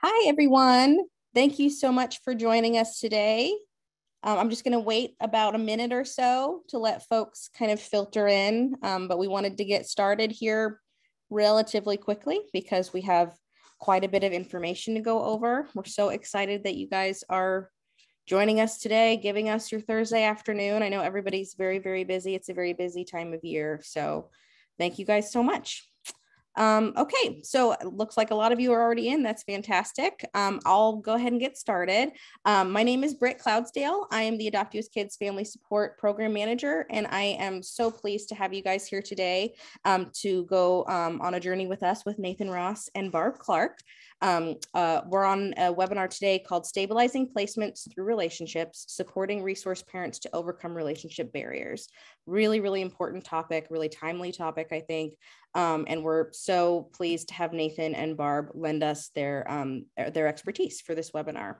Hi, everyone. Thank you so much for joining us today. I'm just going to wait about a minute or so to let folks kind of filter in, but we wanted to get started here relatively quickly because we have quite a bit of information to go over. We're so excited that you guys are joining us today, giving us your Thursday afternoon. I know everybody's very, very busy. It's a very busy time of year. So thank you guys so much. Okay, so it looks like a lot of you are already in. That's fantastic. I'll go ahead and get started. My name is Britt Cloudsdale. I am the Adopt US Kids Family Support Program Manager, and I am so pleased to have you guys here today to go on a journey with us with Nathan Ross and Barb Clark. We're on a webinar today called Stabilizing Placements Through Relationships, Supporting Resource Parents to Overcome Relationship Barriers. Really, really important topic, really timely topic, I think. And we're so pleased to have Nathan and Barb lend us their expertise for this webinar.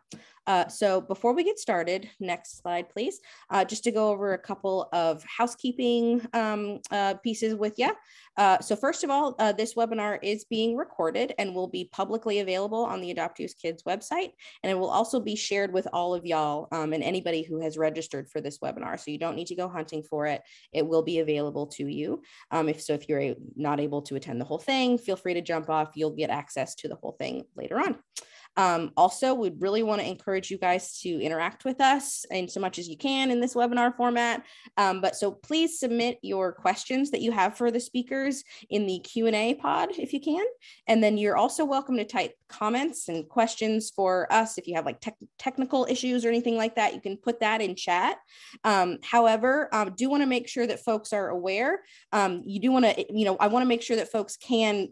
So before we get started, next slide, please, just to go over a couple of housekeeping pieces with you. So first of all, this webinar is being recorded and will be publicly available on the Adopt US Kids website. And it will also be shared with all of y'all and anybody who has registered for this webinar. So you don't need to go hunting for it. It will be available to you. If you're not able to attend the whole thing, feel free to jump off. You'll get access to the whole thing later on. Also, we'd really want to encourage you guys to interact with us in so much as you can in this webinar format. So please submit your questions that you have for the speakers in the Q&A pod if you can. And then you're also welcome to type comments and questions for us. If you have like technical issues or anything like that, you can put that in chat. However, do want to make sure that folks are aware. You do want to, I want to make sure that folks can,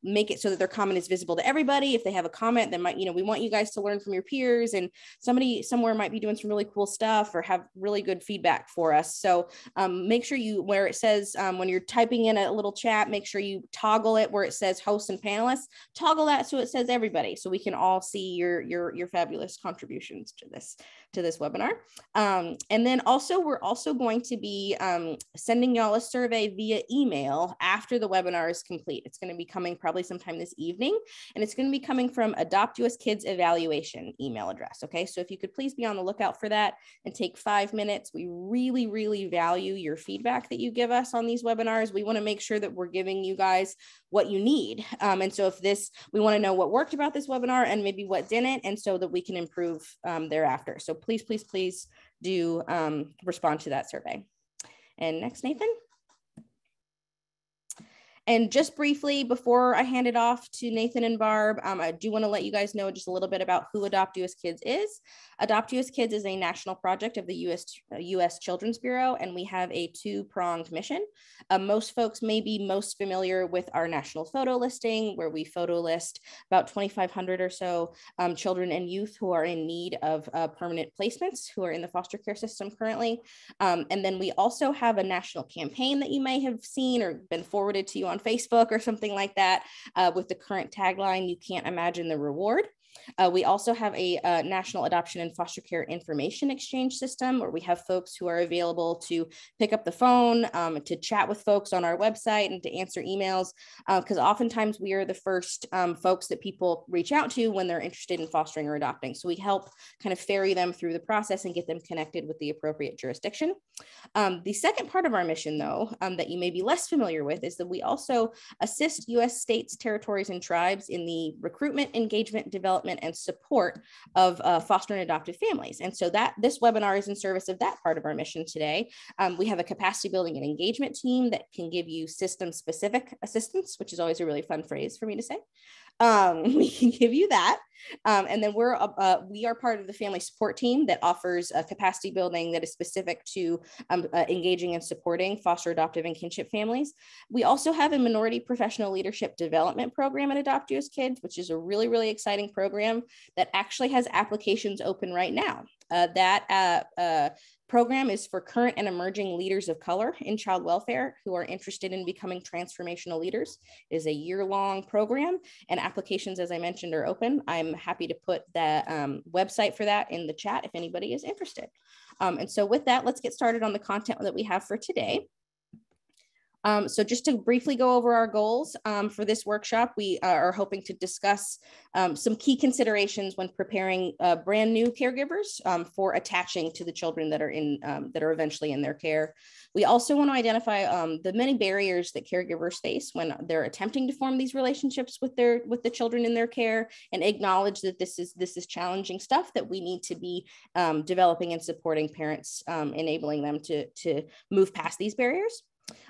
make it so that their comment is visible to everybody. If they have a comment that might, we want you guys to learn from your peers, and somebody somewhere might be doing some really cool stuff or have really good feedback for us. So make sure where it says, when you're typing in a little chat, make sure you toggle it where it says hosts and panelists, toggle that so it says everybody, so we can all see your fabulous contributions to this webinar. And then also, we're also going to be sending y'all a survey via email after the webinar is complete. It's going to be coming probably sometime this evening, and it's going to be coming from Adopt US Kids Evaluation email address. Okay, so if you could please be on the lookout for that and take 5 minutes. We really, really value your feedback that you give us on these webinars. We want to make sure that we're giving you guys what you need. And so we want to know what worked about this webinar and maybe what didn't, and so that we can improve thereafter. So please, please, please do respond to that survey. And next, Nathan. And just briefly, before I hand it off to Nathan and Barb, I do want to let you guys know just a little bit about who Adopt US Kids is. Adopt US Kids is a national project of the U.S. Children's Bureau, and we have a two-pronged mission. Most folks may be most familiar with our national photo listing, where we photo list about 2,500 or so children and youth who are in need of permanent placements, who are in the foster care system currently. And then we also have a national campaign that you may have seen or been forwarded to you on Facebook or something like that, with the current tagline, "You Can't Imagine the Reward." We also have a national adoption and foster care information exchange system, where we have folks who are available to pick up the phone, to chat with folks on our website and to answer emails, because oftentimes we are the first folks that people reach out to when they're interested in fostering or adopting. So we help kind of ferry them through the process and get them connected with the appropriate jurisdiction. The second part of our mission, though, that you may be less familiar with, is that we also assist U.S. states, territories, and tribes in the recruitment, engagement, development, and support of foster and adoptive families. And so this webinar is in service of that part of our mission today. We have a capacity building and engagement team that can give you system-specific assistance, which is always a really fun phrase for me to say. We can give you that. And then we are part of the family support team that offers capacity building that is specific to engaging and supporting foster, adoptive, and kinship families. We also have a minority professional leadership development program at Adopt US Kids, which is a really, really exciting program that actually has applications open right now. That program is for current and emerging leaders of color in child welfare who are interested in becoming transformational leaders. It is a year-long program, and applications, as I mentioned, are open. I'm happy to put the website for that in the chat if anybody is interested. And so with that, let's get started on the content that we have for today. So just to briefly go over our goals for this workshop, we are hoping to discuss some key considerations when preparing brand new caregivers for attaching to the children that are eventually in their care. We also want to identify the many barriers that caregivers face when they're attempting to form these relationships with the children in their care, and acknowledge that this is challenging stuff that we need to be developing and supporting parents, enabling them to move past these barriers.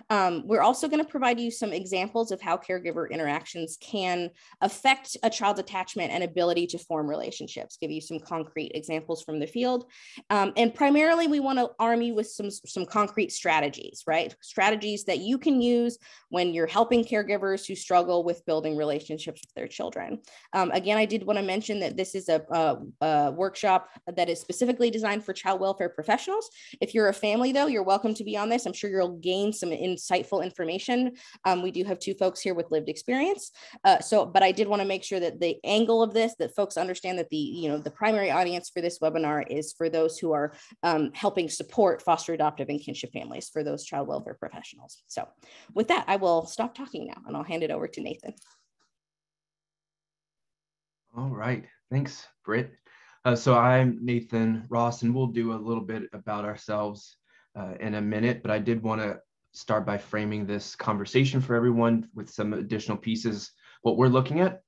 We're also going to provide you some examples of how caregiver interactions can affect a child's attachment and ability to form relationships, give you some concrete examples from the field. And primarily, we want to arm you with some concrete strategies, right? Strategies that you can use when you're helping caregivers who struggle with building relationships with their children. Again, I did want to mention that this is a workshop that is specifically designed for child welfare professionals. If you're a family, though, you're welcome to be on this. I'm sure you'll gain some insightful information. We do have two folks here with lived experience. But I did want to make sure that the angle of this, that folks understand that the primary audience for this webinar is for those who are helping support foster, adoptive, and kinship families, for those child welfare professionals. So with that, I will stop talking now and I'll hand it over to Nathan. All right, thanks, Britt. So I'm Nathan Ross, and we'll do a little bit about ourselves in a minute, but I did want to start by framing this conversation for everyone with some additional pieces, what we're looking at.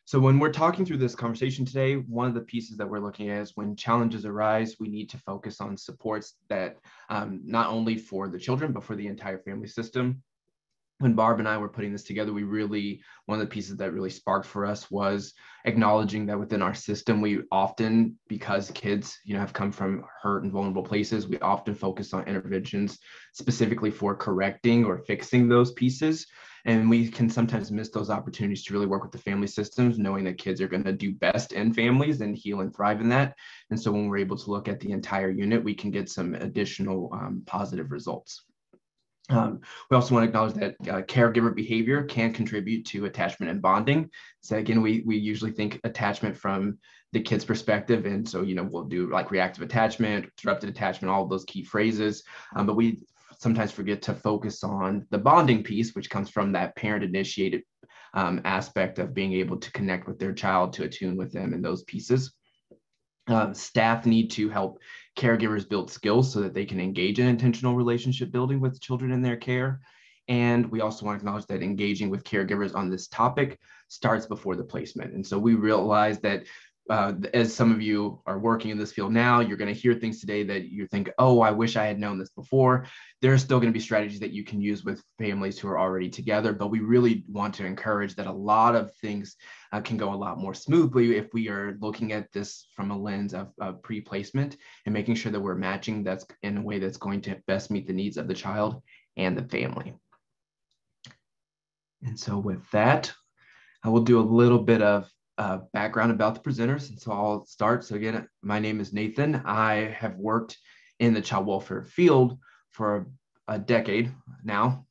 So when we're talking through this conversation today, one of the pieces that we're looking at is when challenges arise, we need to focus on supports that not only for the children, but for the entire family system. When Barb and I were putting this together, one of the pieces that really sparked for us was acknowledging that within our system, we often, because kids, have come from hurt and vulnerable places, we often focus on interventions specifically for correcting or fixing those pieces. And we can sometimes miss those opportunities to really work with the family systems, knowing that kids are going to do best in families and heal and thrive in that. And so when we're able to look at the entire unit, we can get some additional positive results. We also want to acknowledge that caregiver behavior can contribute to attachment and bonding. So again, we usually think attachment from the kid's perspective. And so, we'll do like reactive attachment, disrupted attachment, all of those key phrases. But we sometimes forget to focus on the bonding piece, which comes from that parent initiated aspect of being able to connect with their child, to attune with them, and those pieces. Staff need to help caregivers build skills so that they can engage in intentional relationship building with children in their care. And we also want to acknowledge that engaging with caregivers on this topic starts before the placement. And so we realize that as some of you are working in this field now, you're going to hear things today that you think, oh, I wish I had known this before. There are still going to be strategies that you can use with families who are already together, but we really want to encourage that a lot of things can go a lot more smoothly if we are looking at this from a lens of pre-placement and making sure that we're matching that's in a way that's going to best meet the needs of the child and the family. And so with that, I will do a little bit of background about the presenters. And so I'll start. So again, my name is Nathan. I have worked in the child welfare field for a decade now.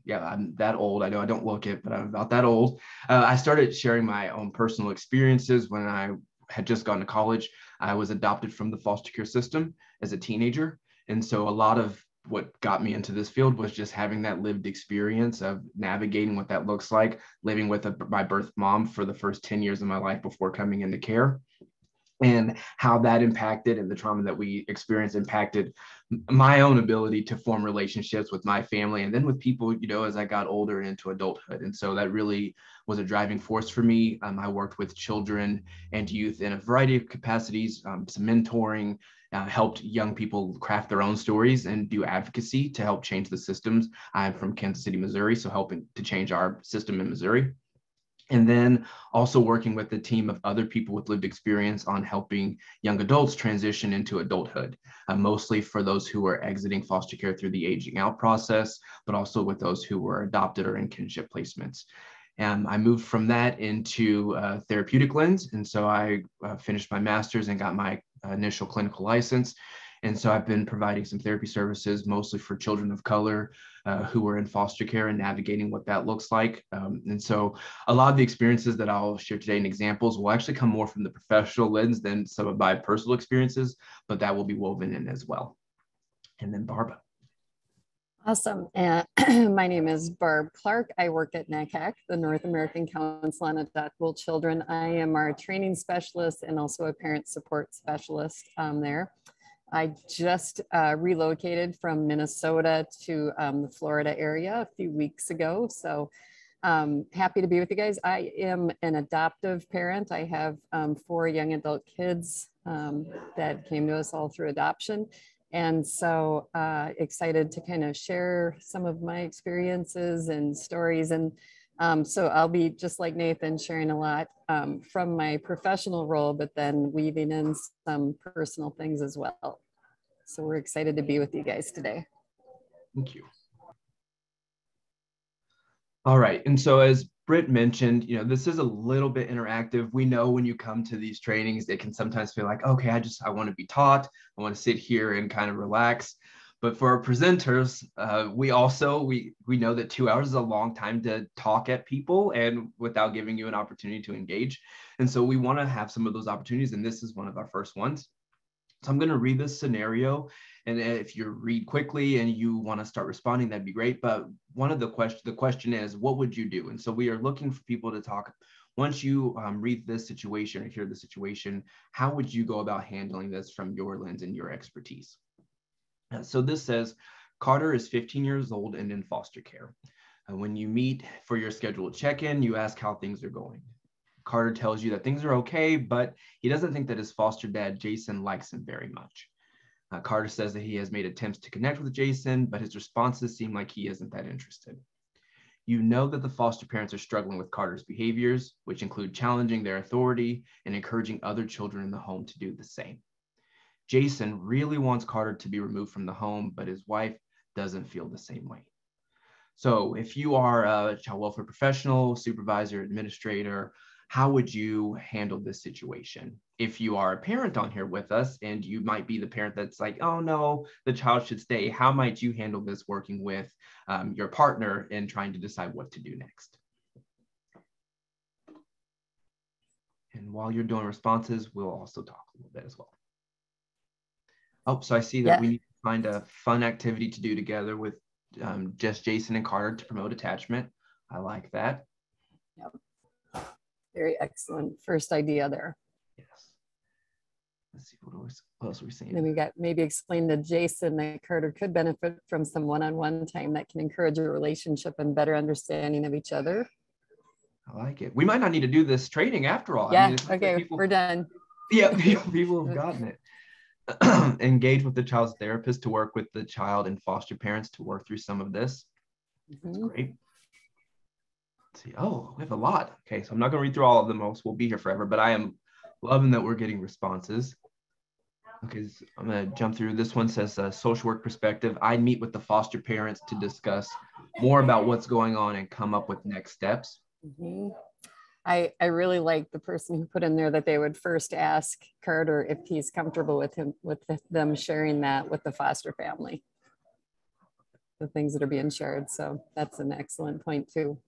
Yeah, I'm that old. I know I don't look it, but I'm about that old. I started sharing my own personal experiences when I had just gone to college. I was adopted from the foster care system as a teenager. And so a lot of what got me into this field was just having that lived experience of navigating what that looks like, living with my birth mom for the first 10 years of my life before coming into care, and how that impacted, and the trauma that we experienced impacted my own ability to form relationships with my family and then with people, as I got older and into adulthood. And so that really was a driving force for me. I worked with children and youth in a variety of capacities, some mentoring, helped young people craft their own stories and do advocacy to help change the systems. I'm from Kansas City, Missouri, so helping to change our system in Missouri. And then also working with a team of other people with lived experience on helping young adults transition into adulthood, mostly for those who are exiting foster care through the aging out process, but also with those who were adopted or in kinship placements. And I moved from that into therapeutic lens. And so I finished my master's and got my initial clinical license. And so I've been providing some therapy services, mostly for children of color who are in foster care and navigating what that looks like. And so a lot of the experiences that I'll share today and examples will actually come more from the professional lens than some of my personal experiences, but that will be woven in as well. And then Barb. Awesome. And my name is Barb Clark. I work at NACAC, the North American Council on Adoptable Children. I am our training specialist and also a parent support specialist there. I just relocated from Minnesota to the Florida area a few weeks ago. So happy to be with you guys. I am an adoptive parent. I have 4 young adult kids that came to us all through adoption. And so excited to kind of share some of my experiences and stories. And so I'll be just like Nathan, sharing a lot from my professional role, but then weaving in some personal things as well. So we're excited to be with you guys today. Thank you. All right. And so as Britt mentioned, this is a little bit interactive. We know when you come to these trainings, it can sometimes feel like, okay, I want to be taught. I want to sit here and kind of relax. But for our presenters, we know that 2 hours is a long time to talk at people and without giving you an opportunity to engage. And so we want to have some of those opportunities. And this is one of our first ones. So I'm going to read this scenario. And if you read quickly and you want to start responding, that'd be great. But one of the question is, what would you do? And so we are looking for people to talk. Once you read this situation or hear the situation, how would you go about handling this from your lens and your expertise? So this says, Carter is 15 years old and in foster care. When you meet for your scheduled check-in, you ask how things are going. Carter tells you that things are okay, but he doesn't think that his foster dad, Jason, likes him very much. Carter says that he has made attempts to connect with Jason, but his responses seem like he isn't that interested. You know that the foster parents are struggling with Carter's behaviors, which include challenging their authority and encouraging other children in the home to do the same. Jason really wants Carter to be removed from the home, but his wife doesn't feel the same way. So if you are a child welfare professional, supervisor, administrator, how would you handle this situation? If you are a parent on here with us and you might be the parent that's like, oh no, the child should stay, how might you handle this working with your partner and trying to decide what to do next? And while you're doing responses, we'll also talk a little bit as well. Oh, so I see that we need to find a fun activity to do together with just Jason and Carter to promote attachment. I like that. Yep. Very excellent first idea there. Yes. Let's see, what else are we saying? Then we got maybe explain to Jason that Carter could benefit from some one-on-one time that can encourage a relationship and better understanding of each other. I like it. We might not need to do this training after all. Yeah, I mean, okay, we're done. Yeah, people have gotten it. Engage with the child's therapist to work with the child and foster parents to work through some of this. That's great. See, oh, we have a lot. Okay, so I'm not going to read through all of them, else we'll be here forever, but I am loving that we're getting responses. Okay, so I'm going to jump through. This one says social work perspective. I meet with the foster parents to discuss more about what's going on and come up with next steps. I really like the person who put in there that they would first ask Carter if he's comfortable with them sharing that with the foster family, the things that are being shared. So that's an excellent point too.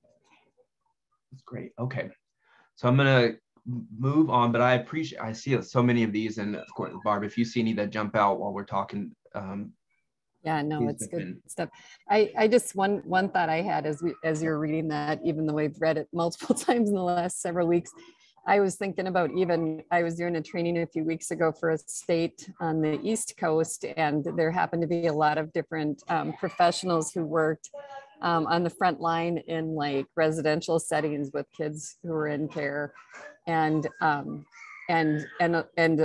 That's great. Okay, so I'm gonna move on, but I see so many of these, and of course, Barb, if you see any that jump out while we're talking, yeah, no, it's good stuff. I just one thought I had as you're reading that, even though we've read it multiple times in the last several weeks, I was thinking about I was doing a training a few weeks ago for a state on the East Coast, and there happened to be a lot of different professionals who worked on the front line in like residential settings with kids who were in care, and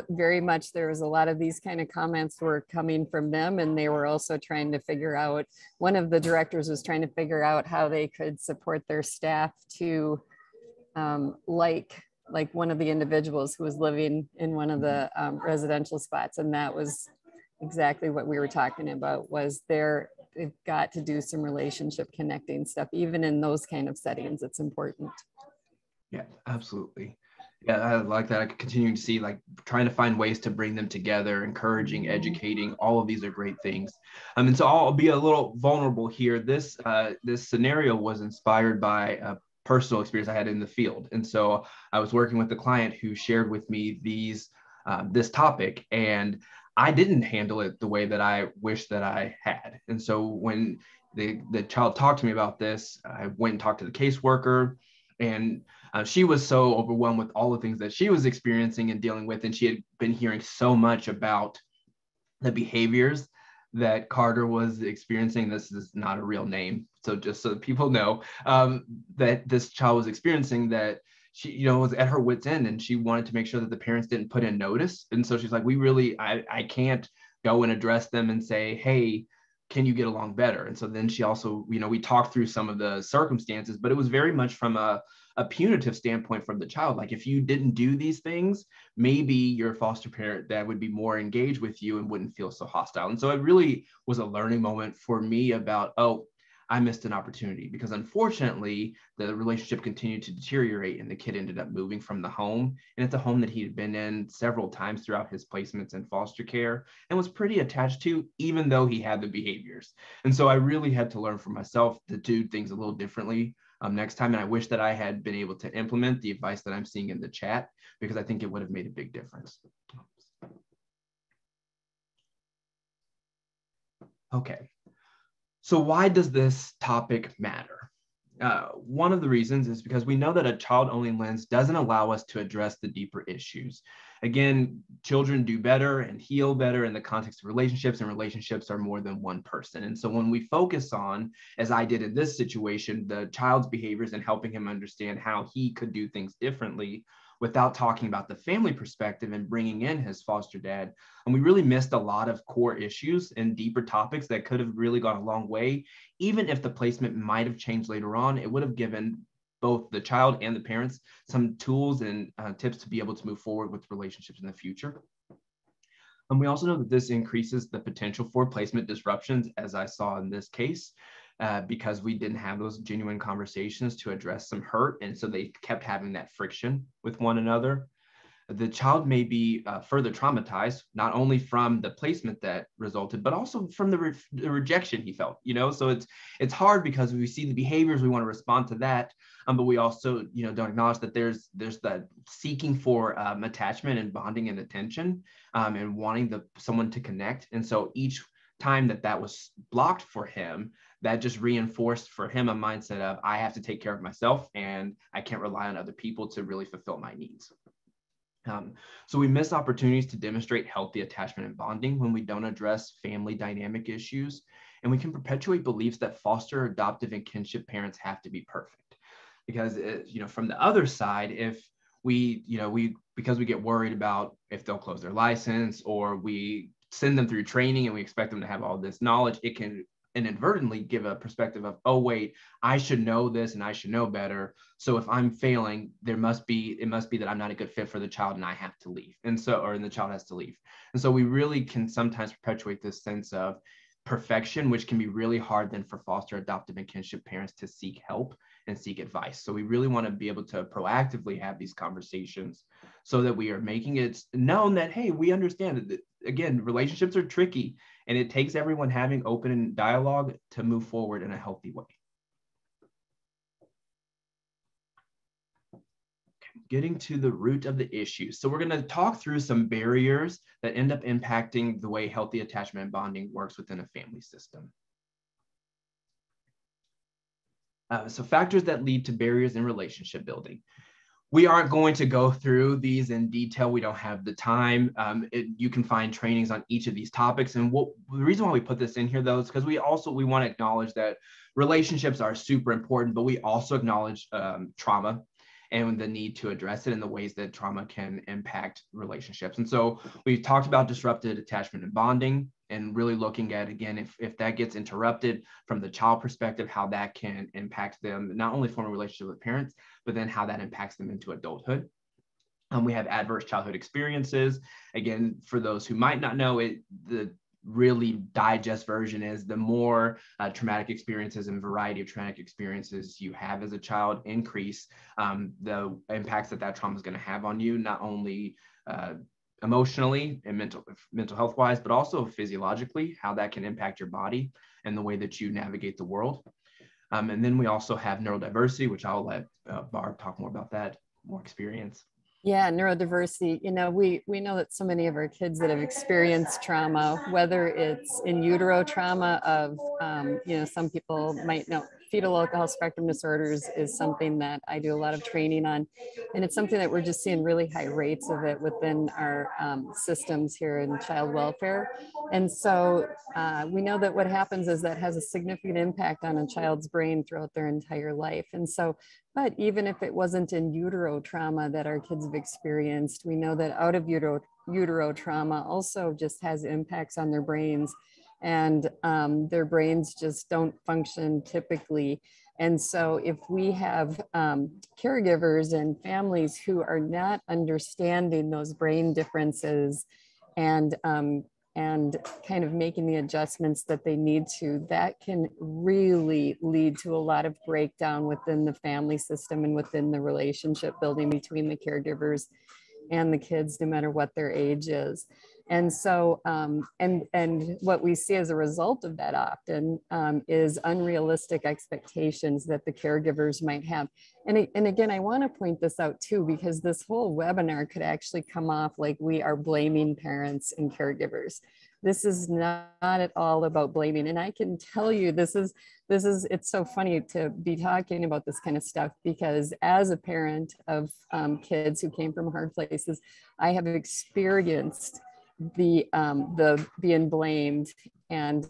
very much there was a lot of these kind of comments were coming from them, and they were also trying to figure out, one of the directors was trying to figure out how they could support their staff to like one of the individuals who was living in one of the residential spots, and that was exactly what we were talking about, was they've got to do some relationship connecting stuff. Even in those kind of settings, it's important. Yeah, absolutely. Yeah, I like that. I continue to see, like, trying to find ways to bring them together, encouraging, educating. All of these are great things. And so I'll be a little vulnerable here. This scenario was inspired by a personal experience I had in the field. And so I was working with a client who shared with me this topic, and I didn't handle it the way that I wish that I had. And so when the child talked to me about this, I went and talked to the caseworker, and she was so overwhelmed with all the things that she was experiencing and dealing with. And she had been hearing so much about the behaviors that Carter was experiencing. This is not a real name, so just so that people know, that this child was experiencing, that she, was at her wit's end, and she wanted to make sure that the parents didn't put in notice. And so she's like, I can't go and address them and say, hey, can you get along better? And so then she also, we talked through some of the circumstances, but it was very much from a punitive standpoint from the child. Like, if you didn't do these things, maybe your foster parent that would be more engaged with you and wouldn't feel so hostile. And so it really was a learning moment for me about, oh, I missed an opportunity, because unfortunately the relationship continued to deteriorate, and the kid ended up moving from the home. And it's a home that he had been in several times throughout his placements in foster care and was pretty attached to, even though he had the behaviors. And so I really had to learn for myself to do things a little differently next time. And I wish that I had been able to implement the advice that I'm seeing in the chat, because I think it would have made a big difference. Okay. So why does this topic matter? One of the reasons is because we know that a child-only lens doesn't allow us to address the deeper issues. Again, children do better and heal better in the context of relationships, and relationships are more than one person. And so when we focus on, as I did in this situation, the child's behaviors and helping him understand how he could do things differently, without talking about the family perspective and bringing in his foster dad. And we really missed a lot of core issues and deeper topics that could have really gone a long way. Even if the placement might have changed later on, it would have given both the child and the parents some tools and tips to be able to move forward with relationships in the future. And we also know that this increases the potential for placement disruptions, as I saw in this case, because we didn't have those genuine conversations to address some hurt. And so they kept having that friction with one another. The child may be further traumatized, not only from the placement that resulted, but also from the rejection he felt, so it's hard, because we see the behaviors, we want to respond to that. But we also, don't acknowledge that there's that seeking for attachment and bonding and attention, and wanting someone to connect. And so each time that was blocked for him, that just reinforced for him a mindset of, I have to take care of myself, and I can't rely on other people to really fulfill my needs. So we miss opportunities to demonstrate healthy attachment and bonding when we don't address family dynamic issues. And we can perpetuate beliefs that foster, adoptive, and kinship parents have to be perfect. Because, from the other side, if because we get worried about if they'll close their license, or we send them through training and we expect them to have all this knowledge, it can inadvertently give a perspective of, oh wait, I should know this and I should know better. So if I'm failing, it must be that I'm not a good fit for the child and I have to leave. And the child has to leave. And so we really can sometimes perpetuate this sense of perfection, which can be really hard then for foster, adoptive, and kinship parents to seek help and seek advice. So we really want to be able to proactively have these conversations, so that we are making it known that, hey, we understand that, again, relationships are tricky, and it takes everyone having open dialogue to move forward in a healthy way. Getting to the root of the issue. So we're going to talk through some barriers that end up impacting the way healthy attachment and bonding works within a family system. So factors that lead to barriers in relationship building. We aren't going to go through these in detail. We don't have the time. You can find trainings on each of these topics. And the reason why we put this in here, though, is because we want to acknowledge that relationships are super important, but we also acknowledge trauma and the need to address it in the ways that trauma can impact relationships. And so we've talked about disrupted attachment and bonding, and really looking at, again, if that gets interrupted from the child perspective, how that can impact them, not only form a relationship with parents, but then how that impacts them into adulthood. We have adverse childhood experiences. Again, for those who might not know it, the really digest version is the more traumatic experiences and variety of traumatic experiences you have as a child increase the impacts that trauma is going to have on you, not only emotionally and mental health wise, but also physiologically, how that can impact your body and the way that you navigate the world. And then we also have neurodiversity, which I'll let Barb talk more about that, more experience. Yeah, neurodiversity. We know that so many of our kids that have experienced trauma, whether it's in utero trauma of, some people might know fetal alcohol spectrum disorders is something that I do a lot of training on. And it's something that we're just seeing really high rates of it within our systems here in child welfare. And so we know that what happens is that has a significant impact on a child's brain throughout their entire life. And so but even if it wasn't in utero trauma that our kids have experienced, we know that out of utero trauma also just has impacts on their brains, and their brains just don't function typically. And so if we have caregivers and families who are not understanding those brain differences and kind of making the adjustments that they need to, that can really lead to a lot of breakdown within the family system and within the relationship building between the caregivers and the kids, no matter what their age is. And so, and what we see as a result of that often is unrealistic expectations that the caregivers might have. And again, I want to point this out too, because this whole webinar could actually come off like we are blaming parents and caregivers. This is not at all about blaming. And I can tell you, it's so funny to be talking about this kind of stuff, because as a parent of kids who came from hard places, I have experienced the being blamed and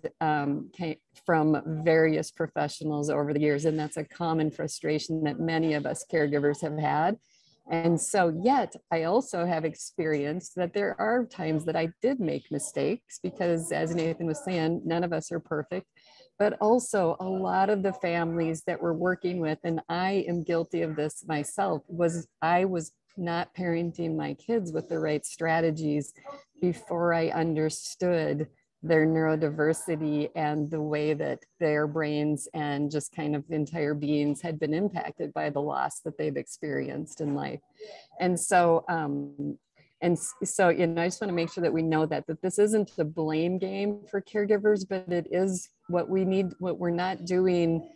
from various professionals over the years. And that's a common frustration that many of us caregivers have had. And so yet I also have experienced that there are times that I did make mistakes, because as Nathan was saying, none of us are perfect, but also a lot of the families that we're working with, and I am guilty of this myself, I was not parenting my kids with the right strategies before I understood their neurodiversity and the way that their brains and just kind of entire beings had been impacted by the loss that they've experienced in life. And so, I just want to make sure that we know that this isn't a blame game for caregivers, but it is what we need, what we're not doing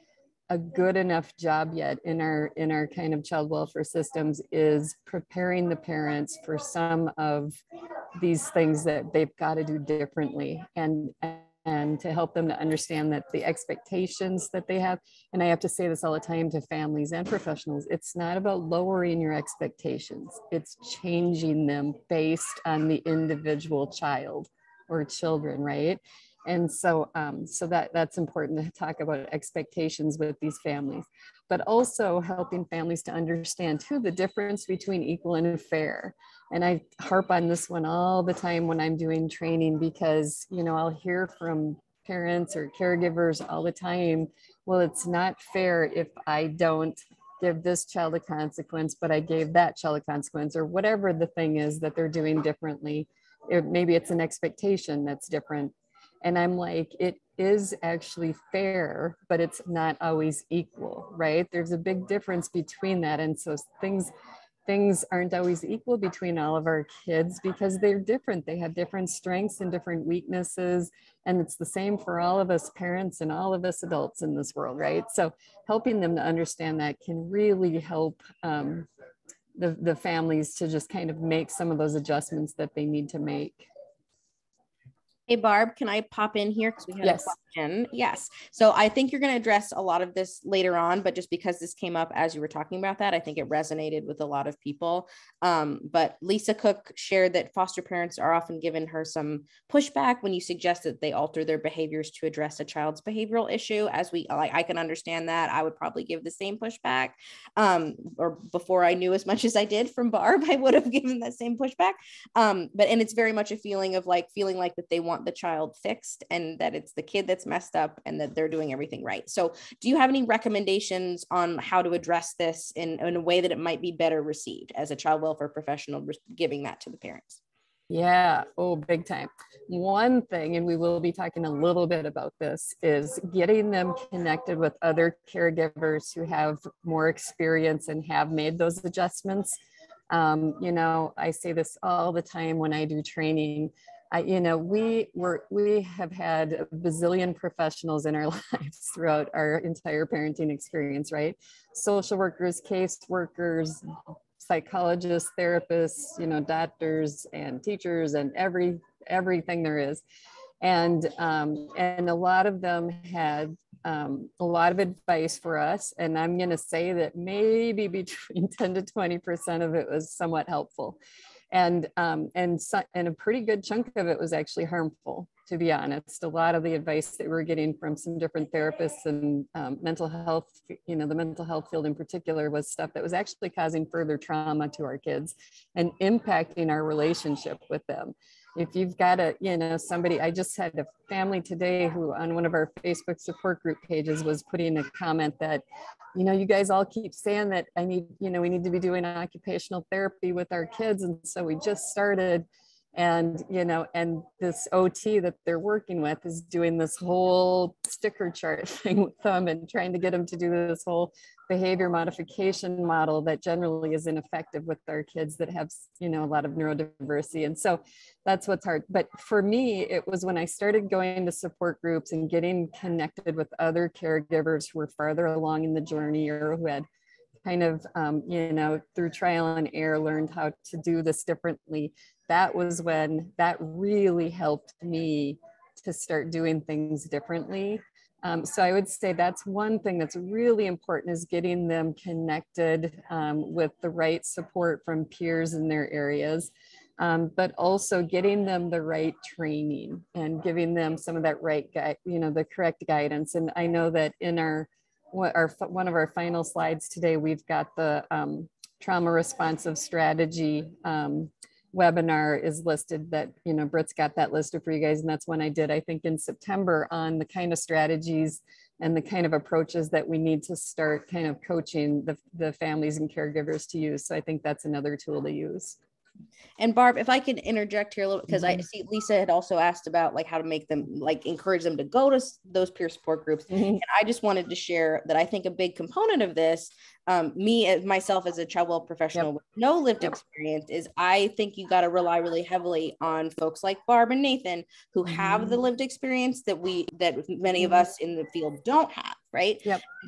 a good enough job yet in our kind of child welfare systems is preparing the parents for some of these things that they've got to do differently, and to help them to understand that the expectations that they have, and I have to say this all the time to families and professionals, it's not about lowering your expectations, it's changing them based on the individual child or children, right? And so, that's important to talk about expectations with these families, but also helping families to understand too the difference between equal and fair. And I harp on this one all the time when I'm doing training, because, I'll hear from parents or caregivers all the time, well, it's not fair if I don't give this child a consequence, but I gave that child a consequence, or whatever the thing is that they're doing differently. Maybe it's an expectation that's different. And I'm like, it is actually fair, but it's not always equal, right? There's a big difference between that. And so things aren't always equal between all of our kids, because they're different. They have different strengths and different weaknesses. And it's the same for all of us parents and all of us adults in this world, right? So helping them to understand that can really help the families to just kind of make some of those adjustments that they need to make. Hey, Barb, can I pop in here? Because we have Yes. a question. Yes. So I think you're going to address a lot of this later on, but just because this came up as you were talking about that, I think it resonated with a lot of people. But Lisa Cook shared that foster parents are often given her some pushback when you suggest that they alter their behaviors to address a child's behavioral issue. I can understand that. I would probably give the same pushback. Or before I knew as much as I did from Barb, I would have given that same pushback. And it's very much a feeling of feeling like that they want the child fixed and that it's the kid that's messed up and that they're doing everything right. So do you have any recommendations on how to address this in a way that it might be better received as a child welfare professional, giving that to the parents? Yeah, oh, big time. One thing, and we will be talking a little bit about this, is getting them connected with other caregivers who have more experience and have made those adjustments. I say this all the time when I do training. We have had a bazillion professionals in our lives throughout our entire parenting experience, right? Social workers, case workers, psychologists, therapists, doctors and teachers and everything there is. And a lot of them had a lot of advice for us. And I'm going to say that maybe between 10 to 20% of it was somewhat helpful. And a pretty good chunk of it was actually harmful, to be honest. A lot of the advice that we're getting from some different therapists and mental health, the mental health field in particular, was stuff that was actually causing further trauma to our kids and impacting our relationship with them. If you've got somebody, I just had a family today who on one of our Facebook support group pages was putting a comment that, you guys all keep saying that we need to be doing occupational therapy with our kids. And so we just started, and this OT that they're working with is doing this whole sticker chart thing with them and trying to get them to do this whole behavior modification model that generally is ineffective with our kids that have, a lot of neurodiversity. And so that's what's hard. But for me, it was when I started going to support groups and getting connected with other caregivers who were farther along in the journey or who had kind of, through trial and error, learned how to do this differently. That was when that really helped me to start doing things differently. So I would say that's one thing that's really important, is getting them connected with the right support from peers in their areas, but also getting them the right training and giving them some of that right the correct guidance. And I know that in one of our final slides today, we've got the trauma responsive strategy webinar is listed, that Britt's got that listed for you guys, and that's one I did, I think, in September, on the kind of strategies and the kind of approaches that we need to start kind of coaching the families and caregivers to use. So I think that's another tool to use. And Barb, if I could interject here a little, because I see Lisa had also asked about how to make them, encourage them to go to those peer support groups. And I just wanted to share that I think a big component of this, myself as a child well professional with no lived experience, is I think you got to rely really heavily on folks like Barb and Nathan, who have the lived experience that many of us in the field don't have, right?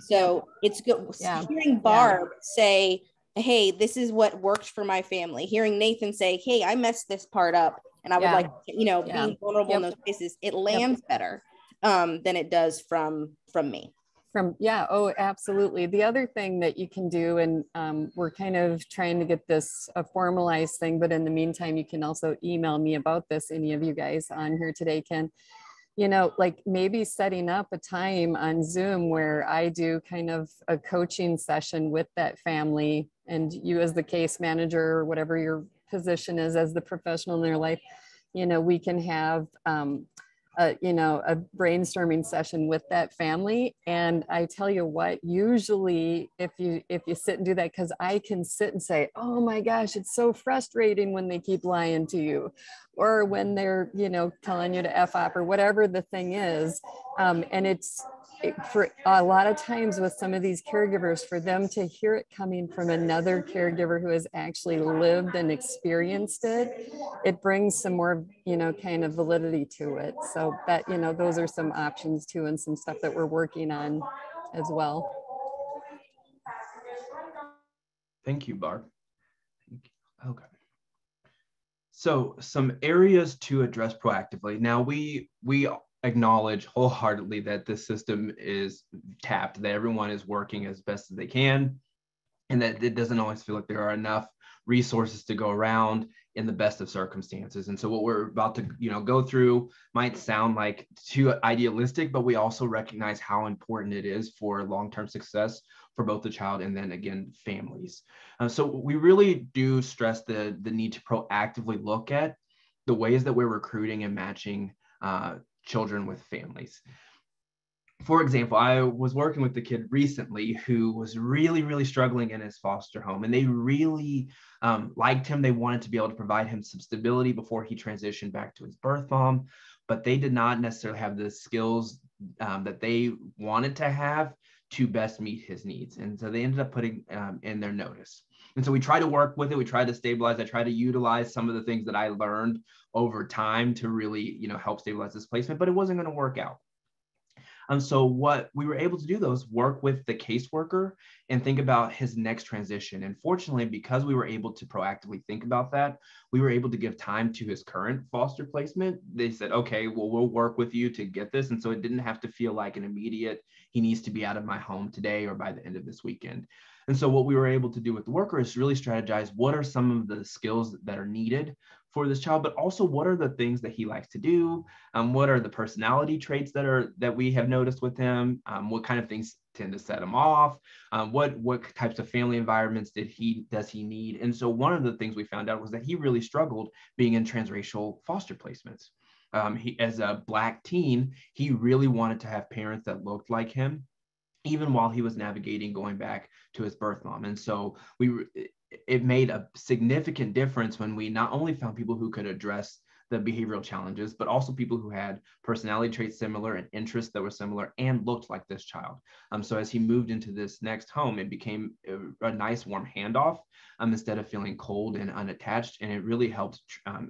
So it's good hearing Barb say, hey, this is what worked for my family. Hearing Nathan say, hey, I messed this part up, and I would like, being vulnerable in those places, it lands better than it does from me. Oh, absolutely. The other thing that you can do, and we're kind of trying to get this a formalized thing, but in the meantime, you can also email me about this. Any of you guys on here today can, maybe setting up a time on Zoom where I do kind of a coaching session with that family, and you as the case manager or whatever your position is as the professional in their life, we can have a brainstorming session with that family. And I tell you what, usually if you sit and do that, because I can sit and say, oh my gosh, it's so frustrating when they keep lying to you, or when they're, telling you to F up, or whatever the thing is. And for a lot of times with some of these caregivers, for them to hear it coming from another caregiver who has actually lived and experienced it, it brings some more, kind of validity to it. So that, those are some options too, and some stuff that we're working on as well. Thank you, Barb. Okay. So some areas to address proactively. Now we acknowledge wholeheartedly that the system is tapped, that everyone is working as best as they can, and that it doesn't always feel like there are enough resources to go around in the best of circumstances. And so what we're about to go through might sound like too idealistic, but we also recognize how important it is for long-term success for both the child and then again families. So we really do stress the need to proactively look at the ways that we're recruiting and matching children with families. For example, I was working with a kid recently who was really, really struggling in his foster home, and they really liked him. They wanted to be able to provide him some stability before he transitioned back to his birth mom, but they did not necessarily have the skills that they wanted to have to best meet his needs. And so they ended up putting in their notice. And so we try to work with it. We try to stabilize. I try to utilize some of the things that I learned over time to really, help stabilize this placement, but it wasn't going to work out. So what we were able to do though is work with the caseworker and think about his next transition. And fortunately, because we were able to proactively think about that, we were able to give time to his current foster placement. They said, okay, well, we'll work with you to get this. And so it didn't have to feel like an immediate, he needs to be out of my home today or by the end of this weekend. And so what we were able to do with the worker is really strategize what are some of the skills that are needed for this child, but also what are the things that he likes to do? What are the personality traits that we have noticed with him? What kind of things tend to set him off? What types of family environments does he need? And so one of the things we found out was that he really struggled being in transracial foster placements. He, as a Black teen, he really wanted to have parents that looked like him, even while he was navigating going back to his birth mom. And so it made a significant difference when we not only found people who could address the behavioral challenges, but also people who had personality traits similar and interests that were similar and looked like this child. So as he moved into this next home, it became a nice warm handoff instead of feeling cold and unattached. And it really helped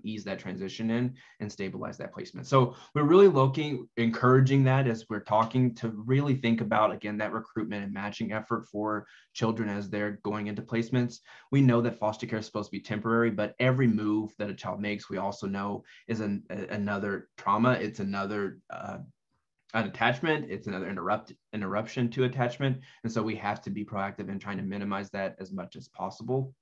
ease that transition in and stabilize that placement. So we're really encouraging that as we're talking to really think about, again, that recruitment and matching effort for children as they're going into placements. We know that foster care is supposed to be temporary, but every move that a child makes, we also know is another trauma. It's another unattachment. It's another interruption to attachment. And so we have to be proactive in trying to minimize that as much as possible.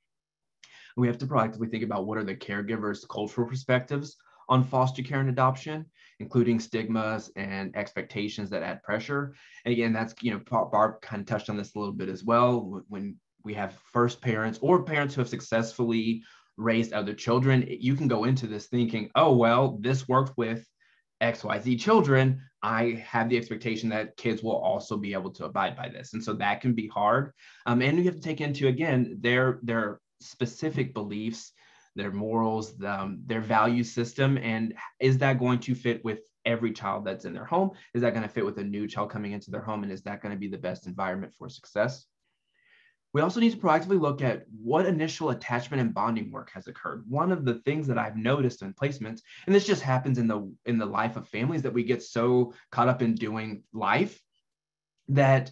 We have to proactively think about what are the caregivers' cultural perspectives on foster care and adoption, including stigmas and expectations that add pressure. And again, that's, Barb kind of touched on this a little bit as well. When we have first parents or parents who have successfully raised other children, you can go into this thinking, oh, well, this worked with XYZ children. I have the expectation that kids will also be able to abide by this. And so that can be hard. And you have to take into, again, their specific beliefs, their morals, their value system. And is that going to fit with every child that's in their home? Is that going to fit with a new child coming into their home? And is that going to be the best environment for success? We also need to proactively look at what initial attachment and bonding work has occurred. One of the things that I've noticed in placements, and this just happens in the life of families, that we get so caught up in doing life that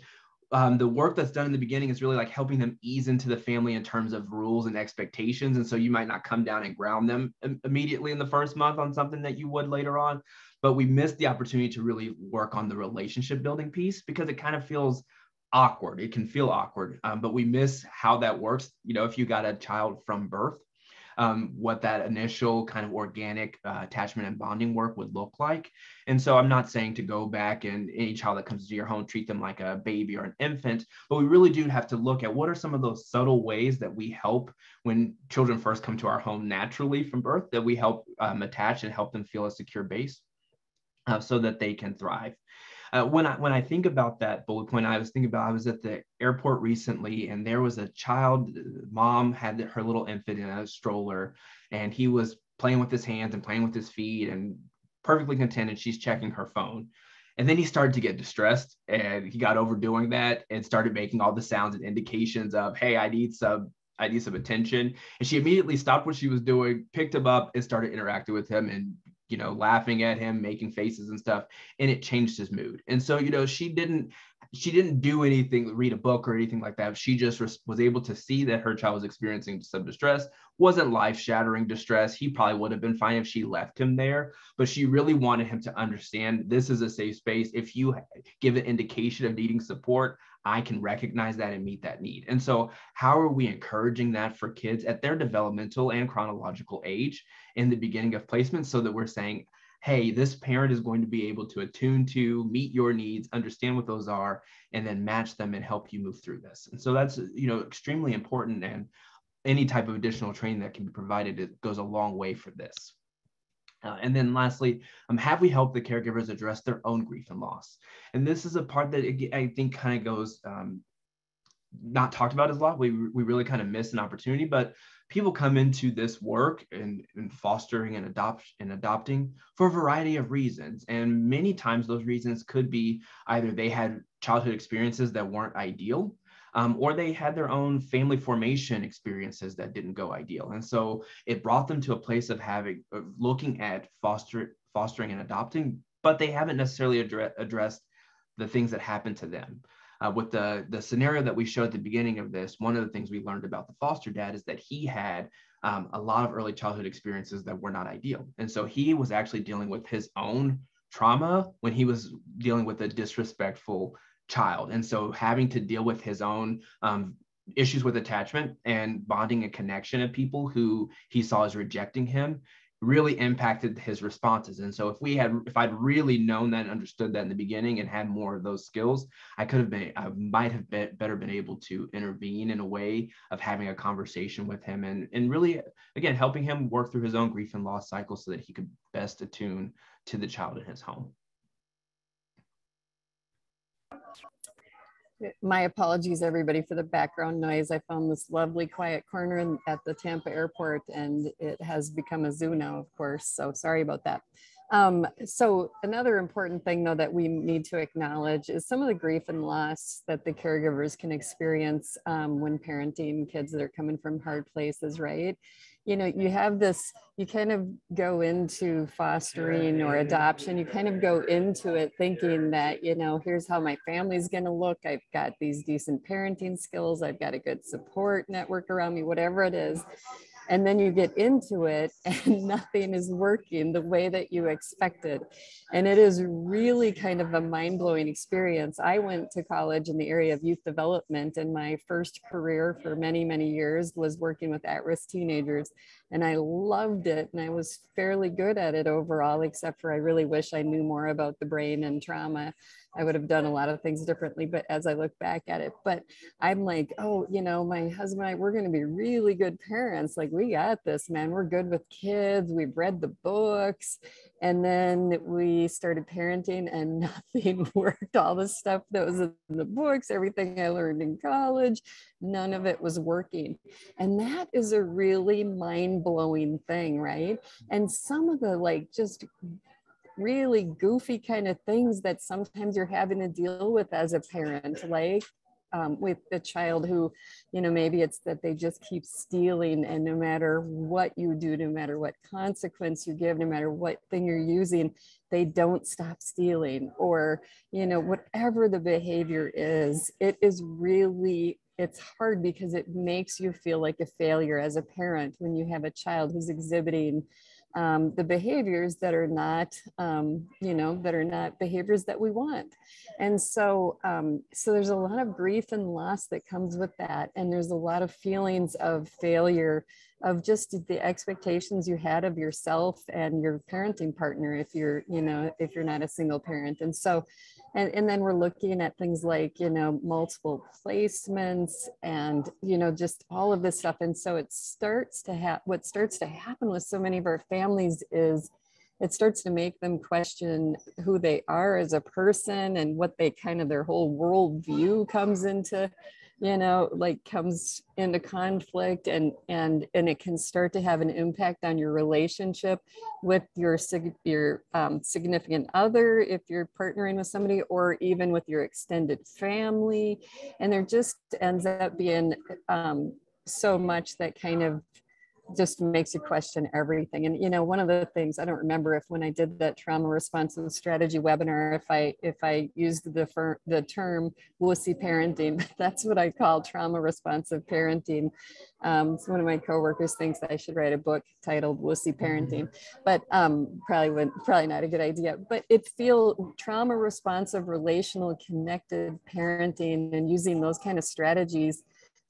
the work that's done in the beginning is really like helping them ease into the family in terms of rules and expectations. And so you might not come down and ground them immediately in the first month on something that you would later on, but we missed the opportunity to really work on the relationship building piece because it kind of feels awkward. It can feel awkward, but we miss how that works. If you got a child from birth, what that initial kind of organic attachment and bonding work would look like. And so I'm not saying to go back and any child that comes to your home, treat them like a baby or an infant, but we really do have to look at what are some of those subtle ways that we help when children first come to our home naturally from birth, that we help attach and help them feel a secure base so that they can thrive. When I think about that bullet point, I was at the airport recently, and there was a child. Mom had her little infant in a stroller, and he was playing with his hands and playing with his feet and perfectly content, and she's checking her phone. And then he started to get distressed, and he got overdoing that and started making all the sounds and indications of, hey, I need some attention. And she immediately stopped what she was doing, picked him up, and started interacting with him and laughing at him, making faces and stuff, and it changed his mood. And so, she didn't do anything, read a book or anything like that. She just was able to see that her child was experiencing some distress. Wasn't life-shattering distress. He probably would have been fine if she left him there, but she really wanted him to understand this is a safe space. If you give an indication of needing support, I can recognize that and meet that need. And so how are we encouraging that for kids at their developmental and chronological age in the beginning of placement, so that we're saying, hey, this parent is going to be able to attune to, meet your needs, understand what those are, and then match them and help you move through this. And so that's, extremely important, and any type of additional training that can be provided, it goes a long way for this. And then lastly, have we helped the caregivers address their own grief and loss? And this is a part that I think kind of goes not talked about as a lot. We really kind of miss an opportunity, but people come into this work and fostering and adopting for a variety of reasons. And many times those reasons could be either they had childhood experiences that weren't ideal, or they had their own family formation experiences that didn't go ideal. And so it brought them to a place of looking at fostering and adopting, but they haven't necessarily addressed the things that happen to them. With the scenario that we showed at the beginning of this, one of the things we learned about the foster dad is that he had a lot of early childhood experiences that were not ideal. And so he was actually dealing with his own trauma when he was dealing with a disrespectful child. And so having to deal with his own issues with attachment and bonding and connection of people who he saw as rejecting him really impacted his responses. And so if I'd really known that and understood that in the beginning and had more of those skills, I might have better been able to intervene in a way of having a conversation with him and really, again, helping him work through his own grief and loss cycle so that he could best attune to the child in his home. My apologies, everybody, for the background noise. I found this lovely quiet corner at the Tampa airport, and it has become a zoo now, of course. So sorry about that. So another important thing, though, that we need to acknowledge is some of the grief and loss that the caregivers can experience when parenting kids that are coming from hard places, right? You know, you have this, you kind of go into fostering or adoption, you kind of go into it thinking that, you know, here's how my family's going to look. I've got these decent parenting skills. I've got a good support network around me, whatever it is. And then you get into it and nothing is working the way that you expected. And it is really kind of a mind-blowing experience. I went to college in the area of youth development, and my first career for many, many years was working with at-risk teenagers. And I loved it, and I was fairly good at it overall, except for I really wish I knew more about the brain and trauma. I would have done a lot of things differently, but as I look back at it, but I'm like, oh, you know, my husband and I, we're going to be really good parents. Like, we got this, man. We're good with kids. We've read the books. And then we started parenting and nothing worked. All the stuff that was in the books, everything I learned in college, none of it was working. And that is a really mind-blowing thing, right? And some of the like just really goofy kind of things that sometimes you're having to deal with as a parent, like with the child who, you know, maybe it's that they just keep stealing, and no matter what you do, no matter what consequence you give, no matter what thing you're using, they don't stop stealing, or, you know, whatever the behavior is, it is really, it's hard because it makes you feel like a failure as a parent when you have a child who's exhibiting the behaviors that are not, you know, that are not behaviors that we want. And so, so there's a lot of grief and loss that comes with that. And there's a lot of feelings of failure, of just the expectations you had of yourself and your parenting partner, if you're, you know, if you're not a single parent. And so, and then we're looking at things like, you know, multiple placements and, you know, just all of this stuff. And so it starts to what starts to happen with so many of our families is it starts to make them question who they are as a person, and what they kind of, their whole worldview comes into, you know, like comes into conflict, and it can start to have an impact on your relationship with your significant other, if you're partnering with somebody, or even with your extended family. And there just ends up being so much that kind of just makes you question everything. And, you know, one of the things, I don't remember if when I did that trauma responsive strategy webinar, if I used the term wussy parenting, but that's what I call trauma responsive parenting. So one of my coworkers thinks that I should write a book titled Wussy Parenting, but probably not a good idea. But it feels trauma responsive, relational, connected parenting, and using those kind of strategies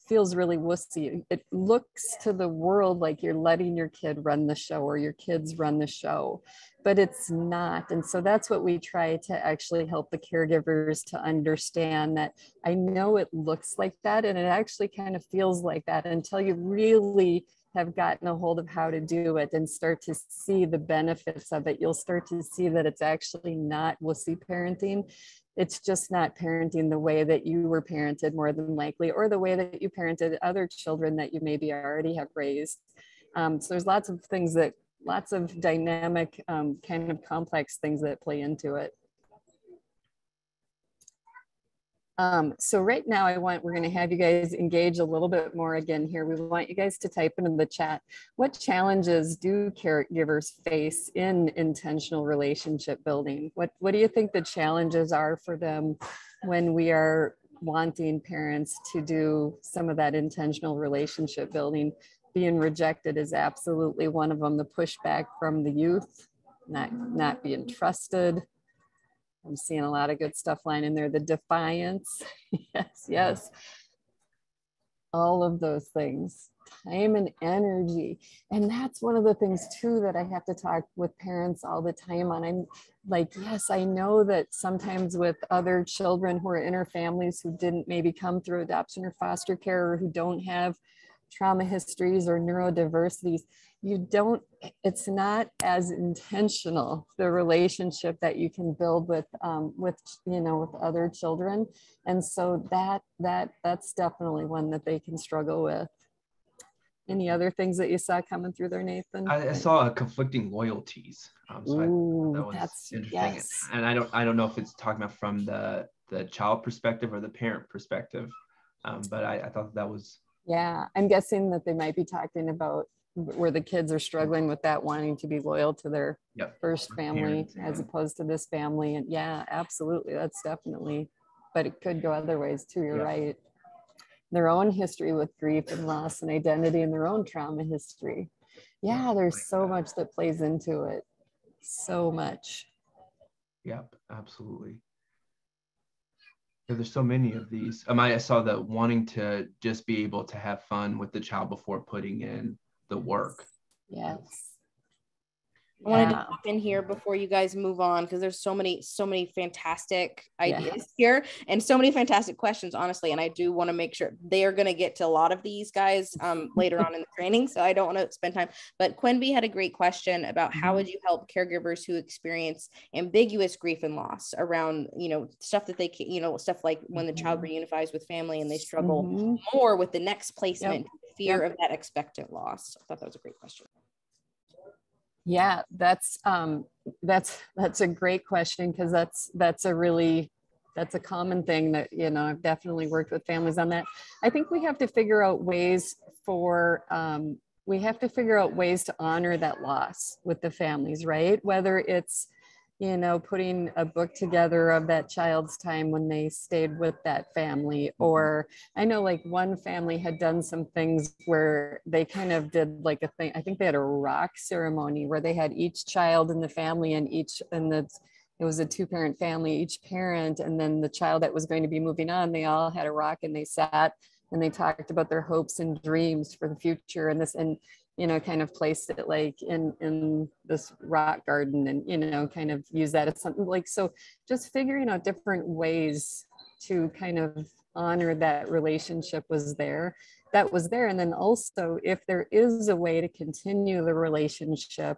feels really wussy. It looks to the world like you're letting your kid run the show, or your kids run the show, but it's not. And so that's what we try to actually help the caregivers to understand, that I know it looks like that, and it actually kind of feels like that until you really have gotten a hold of how to do it and start to see the benefits of it. You'll start to see that it's actually not wussy parenting. It's just not parenting the way that you were parented, more than likely, or the way that you parented other children that you maybe already have raised. So there's lots of things that, lots of dynamic, kind of complex things that play into it. So right now we're going to have you guys engage a little bit more again here. We want you guys to type into the chat, what challenges do caregivers face in intentional relationship building? What do you think the challenges are for them when we are wanting parents to do some of that intentional relationship building? Being rejected is absolutely one of them. The pushback from the youth, not being trusted. I'm seeing a lot of good stuff lying in there. The defiance, yes. All of those things, time and energy. And that's one of the things too that I have to talk with parents all the time on. I'm like, yes, I know that sometimes with other children who are in our families who didn't maybe come through adoption or foster care, or who don't have trauma histories or neurodiversities, it's not as intentional, the relationship that you can build with other children. And so that's definitely one that they can struggle with. Any other things that you saw coming through there, Nathan? I saw conflicting loyalties. So that was interesting. Yes. And I don't know if it's talking about from the child perspective or the parent perspective, but I thought that was. Yeah, I'm guessing that they might be talking about where the kids are struggling with that, wanting to be loyal to their first family as opposed to this family. And yeah, absolutely. That's definitely, but it could go other ways too. You're right. Their own history with grief and loss and identity and their own trauma history. Yeah, there's so much that plays into it. So much. Yep, absolutely. There's so many of these. I saw that wanting to just be able to have fun with the child before putting in the work. Yes. I wanted to hop in here before you guys move on, because there's so many fantastic ideas here and so many fantastic questions, honestly. And I do want to make sure they are going to get to a lot of these guys later on in the training. So I don't want to spend time. But Quenby had a great question about how would you help caregivers who experience ambiguous grief and loss around, stuff that they can, stuff like when the child reunifies with family and they struggle more with the next placement, fear of that expectant loss. I thought that was a great question. Yeah, that's a great question, because that's a common thing that, I've definitely worked with families on that. I think we have to figure out ways to honor that loss with the families, right? Whether it's, putting a book together of that child's time when they stayed with that family, or I know like one family had done some things where they kind of did like a thing. I think they had a rock ceremony where they had each child in the family and it was a 2-parent family, each parent, and then the child that was going to be moving on, they all had a rock and they sat and they talked about their hopes and dreams for the future and kind of placed it like in this rock garden and, kind of use that as something like, so just figuring out different ways to kind of honor that relationship that was there. And then also, if there is a way to continue the relationship,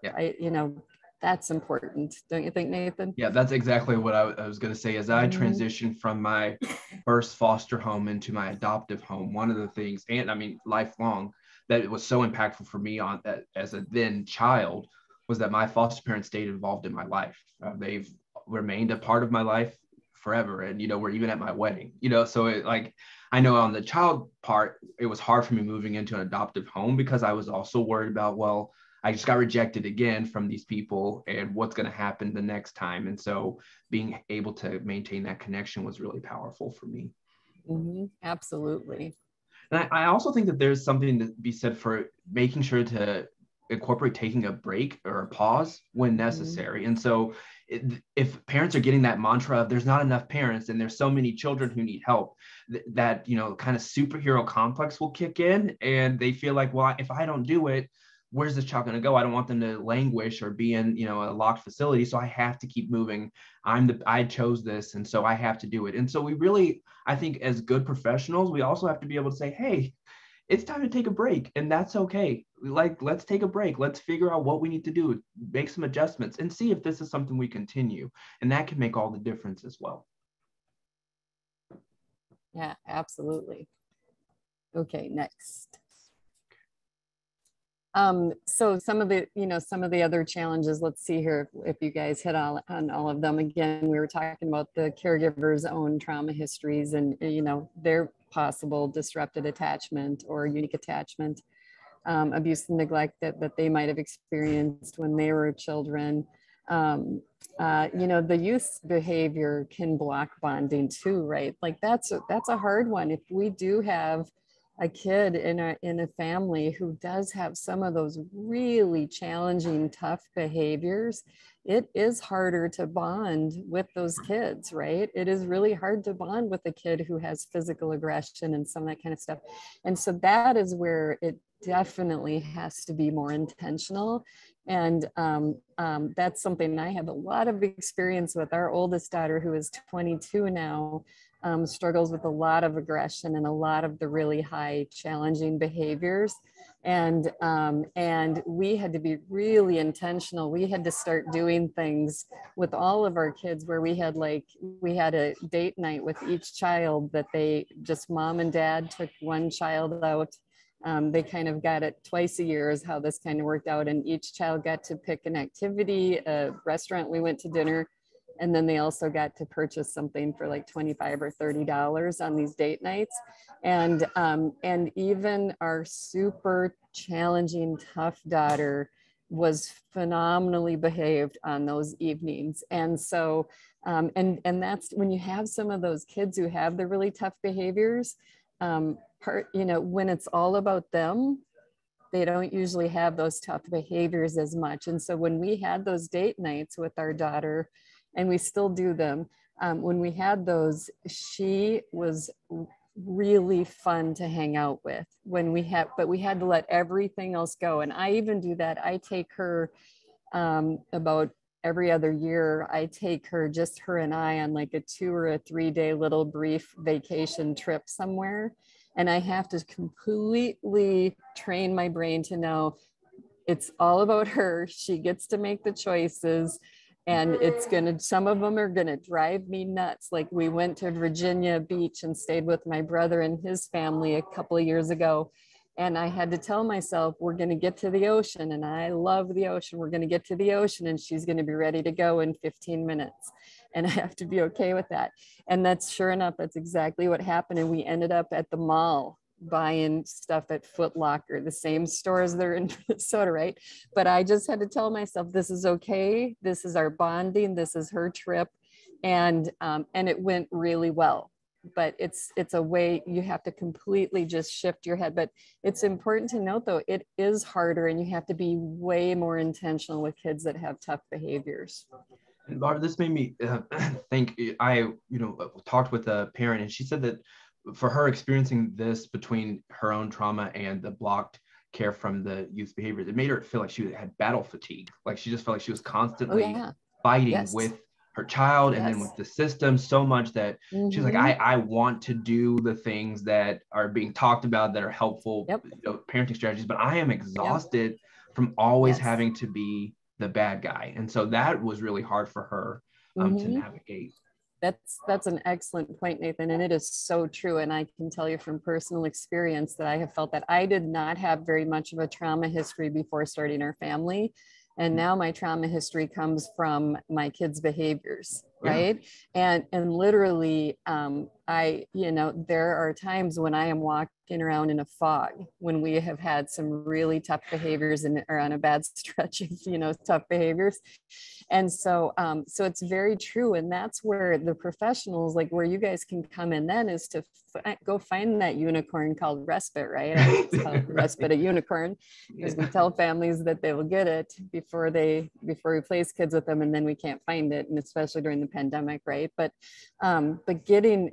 that's important. Don't you think, Nathan? Yeah, that's exactly what I was going to say. As I transitioned from my first foster home into my adoptive home, one of the things, and lifelong, that it was so impactful for me on that as a then child, was that my foster parents stayed involved in my life. They've remained a part of my life forever. And, we're even at my wedding, so I know on the child part, it was hard for me moving into an adoptive home because I was also worried about, well, I just got rejected again from these people and what's going to happen the next time. And so being able to maintain that connection was really powerful for me. Absolutely. And I also think that there's something to be said for making sure to incorporate taking a break or a pause when necessary. And so if parents are getting that mantra of there's not enough parents and there's so many children who need help, that, kind of superhero complex will kick in and they feel like, well, if I don't do it, where's this child going to go? I don't want them to languish or be in, a locked facility. So I have to keep moving. I chose this. And so I have to do it. And so we really, I think as good professionals, we also have to be able to say, hey, it's time to take a break. And that's okay. Let's take a break. Let's figure out what we need to do, make some adjustments and see if this is something we continue. And that can make all the difference as well. Yeah, absolutely. Okay, next. So some of the other challenges, let's see here if you guys hit on all of them. Again, we were talking about the caregiver's own trauma histories and, their possible disrupted attachment or unique attachment, abuse and neglect that they might have experienced when they were children. The youth's behavior can block bonding too, right? Like that's a hard one. If we do have a kid in a family who does have some of those really challenging, tough behaviors, it is harder to bond with those kids, right? It is really hard to bond with a kid who has physical aggression and some of that kind of stuff. And so that is where it definitely has to be more intentional. And that's something I have a lot of experience with. Our oldest daughter, who is 22 now, struggles with a lot of aggression and a lot of the really high challenging behaviors. And we had to be really intentional. We had to start doing things with all of our kids where we had a date night with each child that mom and dad took one child out. They kind of got it twice a year is how this kind of worked out. And each child got to pick an activity, a restaurant we went to dinner, and then they also got to purchase something for like $25 or $30 on these date nights. And even our super challenging, tough daughter was phenomenally behaved on those evenings. And so, and that's when you have some of those kids who have the really tough behaviors, when it's all about them, they don't usually have those tough behaviors as much. And so when we had those date nights with our daughter, and we still do them, when we had those, she was really fun to hang out with but we had to let everything else go. And I even do that. I take her about every other year, I take her, just her and I, on like a 2 or a 3 day little brief vacation trip somewhere. And I have to completely train my brain to know it's all about her. She gets to make the choices. And some of them are gonna drive me nuts. Like we went to Virginia Beach and stayed with my brother and his family a couple of years ago. And I had to tell myself, we're gonna get to the ocean, and I love the ocean. We're gonna get to the ocean and she's gonna be ready to go in 15 minutes. And I have to be okay with that. And that's sure enough, that's exactly what happened. And we ended up at the mall buying stuff at Foot Locker, the same stores that are in Minnesota, right? But I just had to tell myself, this is okay. This is our bonding. This is her trip. And it went really well. But it's a way you have to completely just shift your head. But it's important to note, though, it is harder, and you have to be way more intentional with kids that have tough behaviors. And Barb, this made me think. I talked with a parent, and she said that for her, experiencing this between her own trauma and the blocked care from the youth behaviors, it made her feel like she had battle fatigue. Like she just felt like she was constantly fighting with her child and then with the system so much that she's like, I want to do the things that are being talked about that are helpful, parenting strategies, but I am exhausted from always having to be the bad guy. And so that was really hard for her to navigate. That's an excellent point, Nathan. And it is so true. And I can tell you from personal experience that I have felt that I did not have very much of a trauma history before starting our family. And now my trauma history comes from my kids' behaviors, right? And literally, there are times when I am walking around in a fog when we have had some really tough behaviors and are on a bad stretch of, tough behaviors. And so it's very true. And that's where the professionals, like where you guys can come in then, is to go find that unicorn called Respite, right? It's called Respite, a unicorn, because we tell families that they will get it before we place kids with them, and then we can't find it, and especially during the pandemic, right? But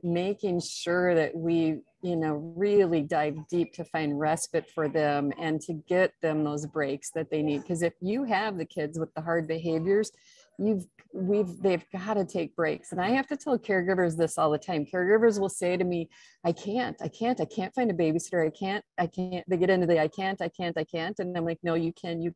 making sure that we really dive deep to find respite for them and to get them those breaks that they need. Because if you have the kids with the hard behaviors, they've got to take breaks. And I have to tell caregivers this all the time. Caregivers will say to me, I can't find a babysitter. I can't, they get into the I can't. And I'm like, no, you can.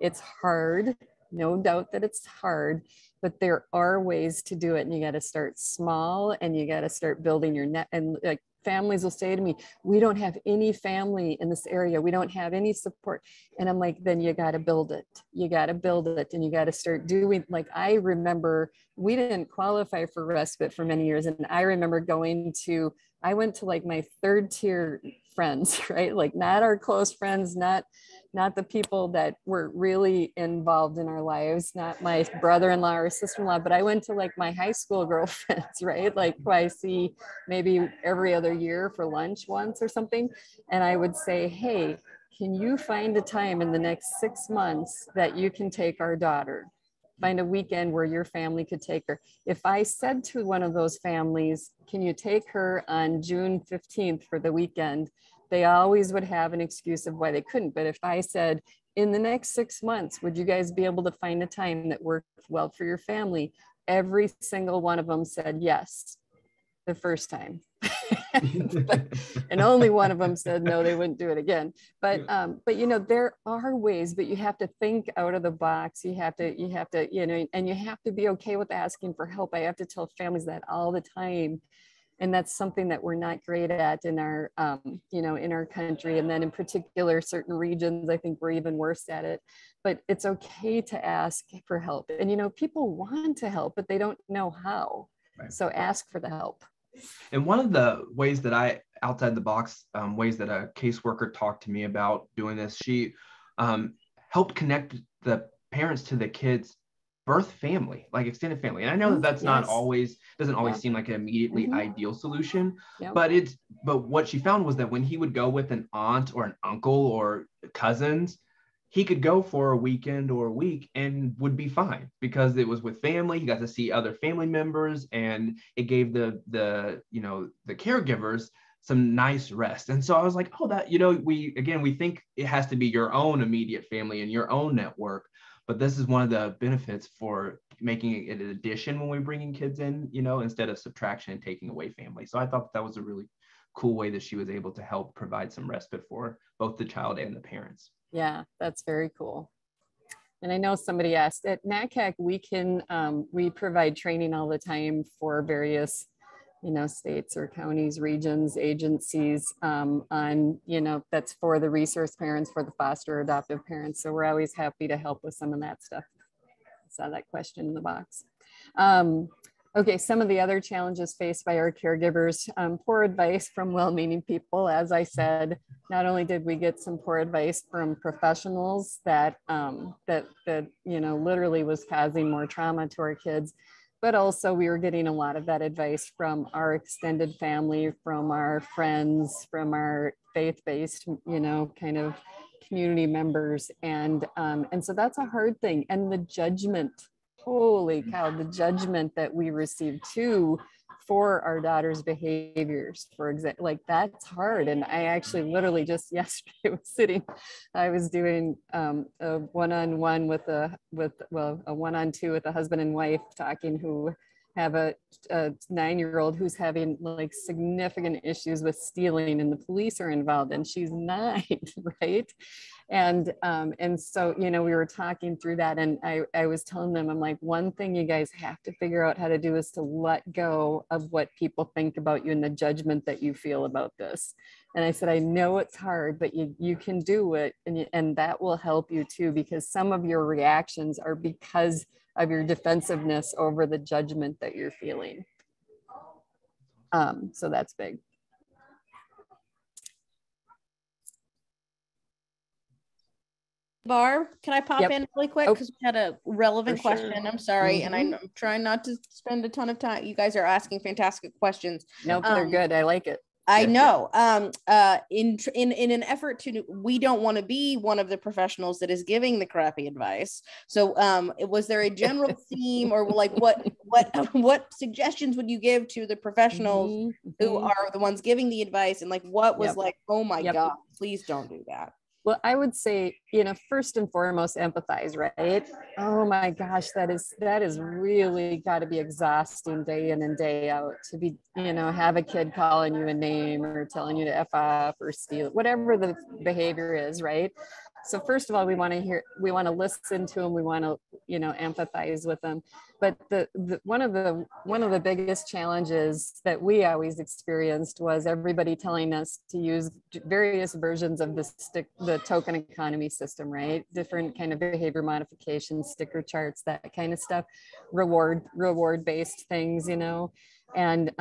It's hard. No doubt that it's hard, but there are ways to do it. And you got to start small, and you got to start building your net. And like families will say to me, we don't have any family in this area. We don't have any support. And I'm like, then you got to build it. You got to build it, and you got to start doing, like, I remember we didn't qualify for respite for many years. And I remember I went to like my third tier friends, right? Like not our close friends, not the people that were really involved in our lives, not my brother-in-law or sister-in-law, but I went to like my high school girlfriends, right? Like who I see maybe every other year for lunch once or something. And I would say, hey, can you find a time in the next 6 months that you can take our daughter? Find a weekend where your family could take her. If I said to one of those families, can you take her on June 15th for the weekend? They always would have an excuse of why they couldn't. But if I said, in the next 6 months, would you guys be able to find a time that worked well for your family? Every single one of them said yes, the first time. And only one of them said no, they wouldn't do it again. But you know, there are ways, but you have to think out of the box. You have to, you know, and you have to be okay with asking for help. I have to tell families that all the time. And that's something that we're not great at in our, you know, in our country. And then in particular, certain regions, I think we're even worse at it. But it's okay to ask for help. And, you know, people want to help, but they don't know how. Right. So ask for the help. And one of the ways that outside the box, ways that a caseworker talked to me about doing this, she helped connect the parents to the kids' birth family, like extended family. And I know that that's not always, doesn't always seem like an immediately ideal solution, but what she found was that when he would go with an aunt or an uncle or cousins, he could go for a weekend or a week and would be fine because it was with family. He got to see other family members, and it gave the you know, the caregivers some nice rest. And so I was like, oh, that, you know, we think it has to be your own immediate family and your own network, but this is one of the benefits for making it an addition when we're bringing kids in, you know, instead of subtraction and taking away family. So I thought that was a really cool way that she was able to help provide some respite for both the child and the parents. Yeah, that's very cool. And I know somebody asked at NACAC, we provide training all the time for various, you know, states or counties, regions, agencies on, you know, that's for the resource parents, for the foster adoptive parents. So we're always happy to help with some of that stuff. I saw that question in the box. Okay, some of the other challenges faced by our caregivers, poor advice from well-meaning people. As I said, not only did we get some poor advice from professionals that you know, literally was causing more trauma to our kids, but also we were getting a lot of that advice from our extended family, from our friends, from our faith-based, you know, kind of community members. And so that's a hard thing. And the judgment, holy cow, the judgment that we receive too for our daughter's behaviors, for example, like that's hard. And I actually literally just yesterday I was doing a one-on-one with a one-on-two with a husband and wife talking, who have a 9-year-old who's having like significant issues with stealing, and the police are involved, and she's 9, right? And so, you know, we were talking through that, and I was telling them, I'm like, one thing you guys have to figure out how to do is to let go of what people think about you and the judgment that you feel about this. And I said, I know it's hard, but you can do it, and that will help you too, because some of your reactions are because of your defensiveness over the judgment that you're feeling. So that's big. Barb, can I pop in really quick? Because we had a relevant question. Sure. I'm sorry. And I'm trying not to spend a ton of time. You guys are asking fantastic questions. Nope, they're good. I like it. I know. In an effort to, we don't want to be one of the professionals that is giving the crappy advice. So was there a general theme, or like what suggestions would you give to the professionals who are the ones giving the advice, and like what was like, oh my God, please don't do that? Well, I would say, you know, first and foremost, empathize, right? Oh my gosh, that is really got to be exhausting day in and day out to be, you know, have a kid calling you a name or telling you to F off or steal, whatever the behavior is, right? So first of all, we want to listen to them. We want to, empathize with them. But one of the biggest challenges that we always experienced was everybody telling us to use various versions of the token economy system, right? Different kind of behavior modifications, sticker charts, that kind of stuff, reward based things, and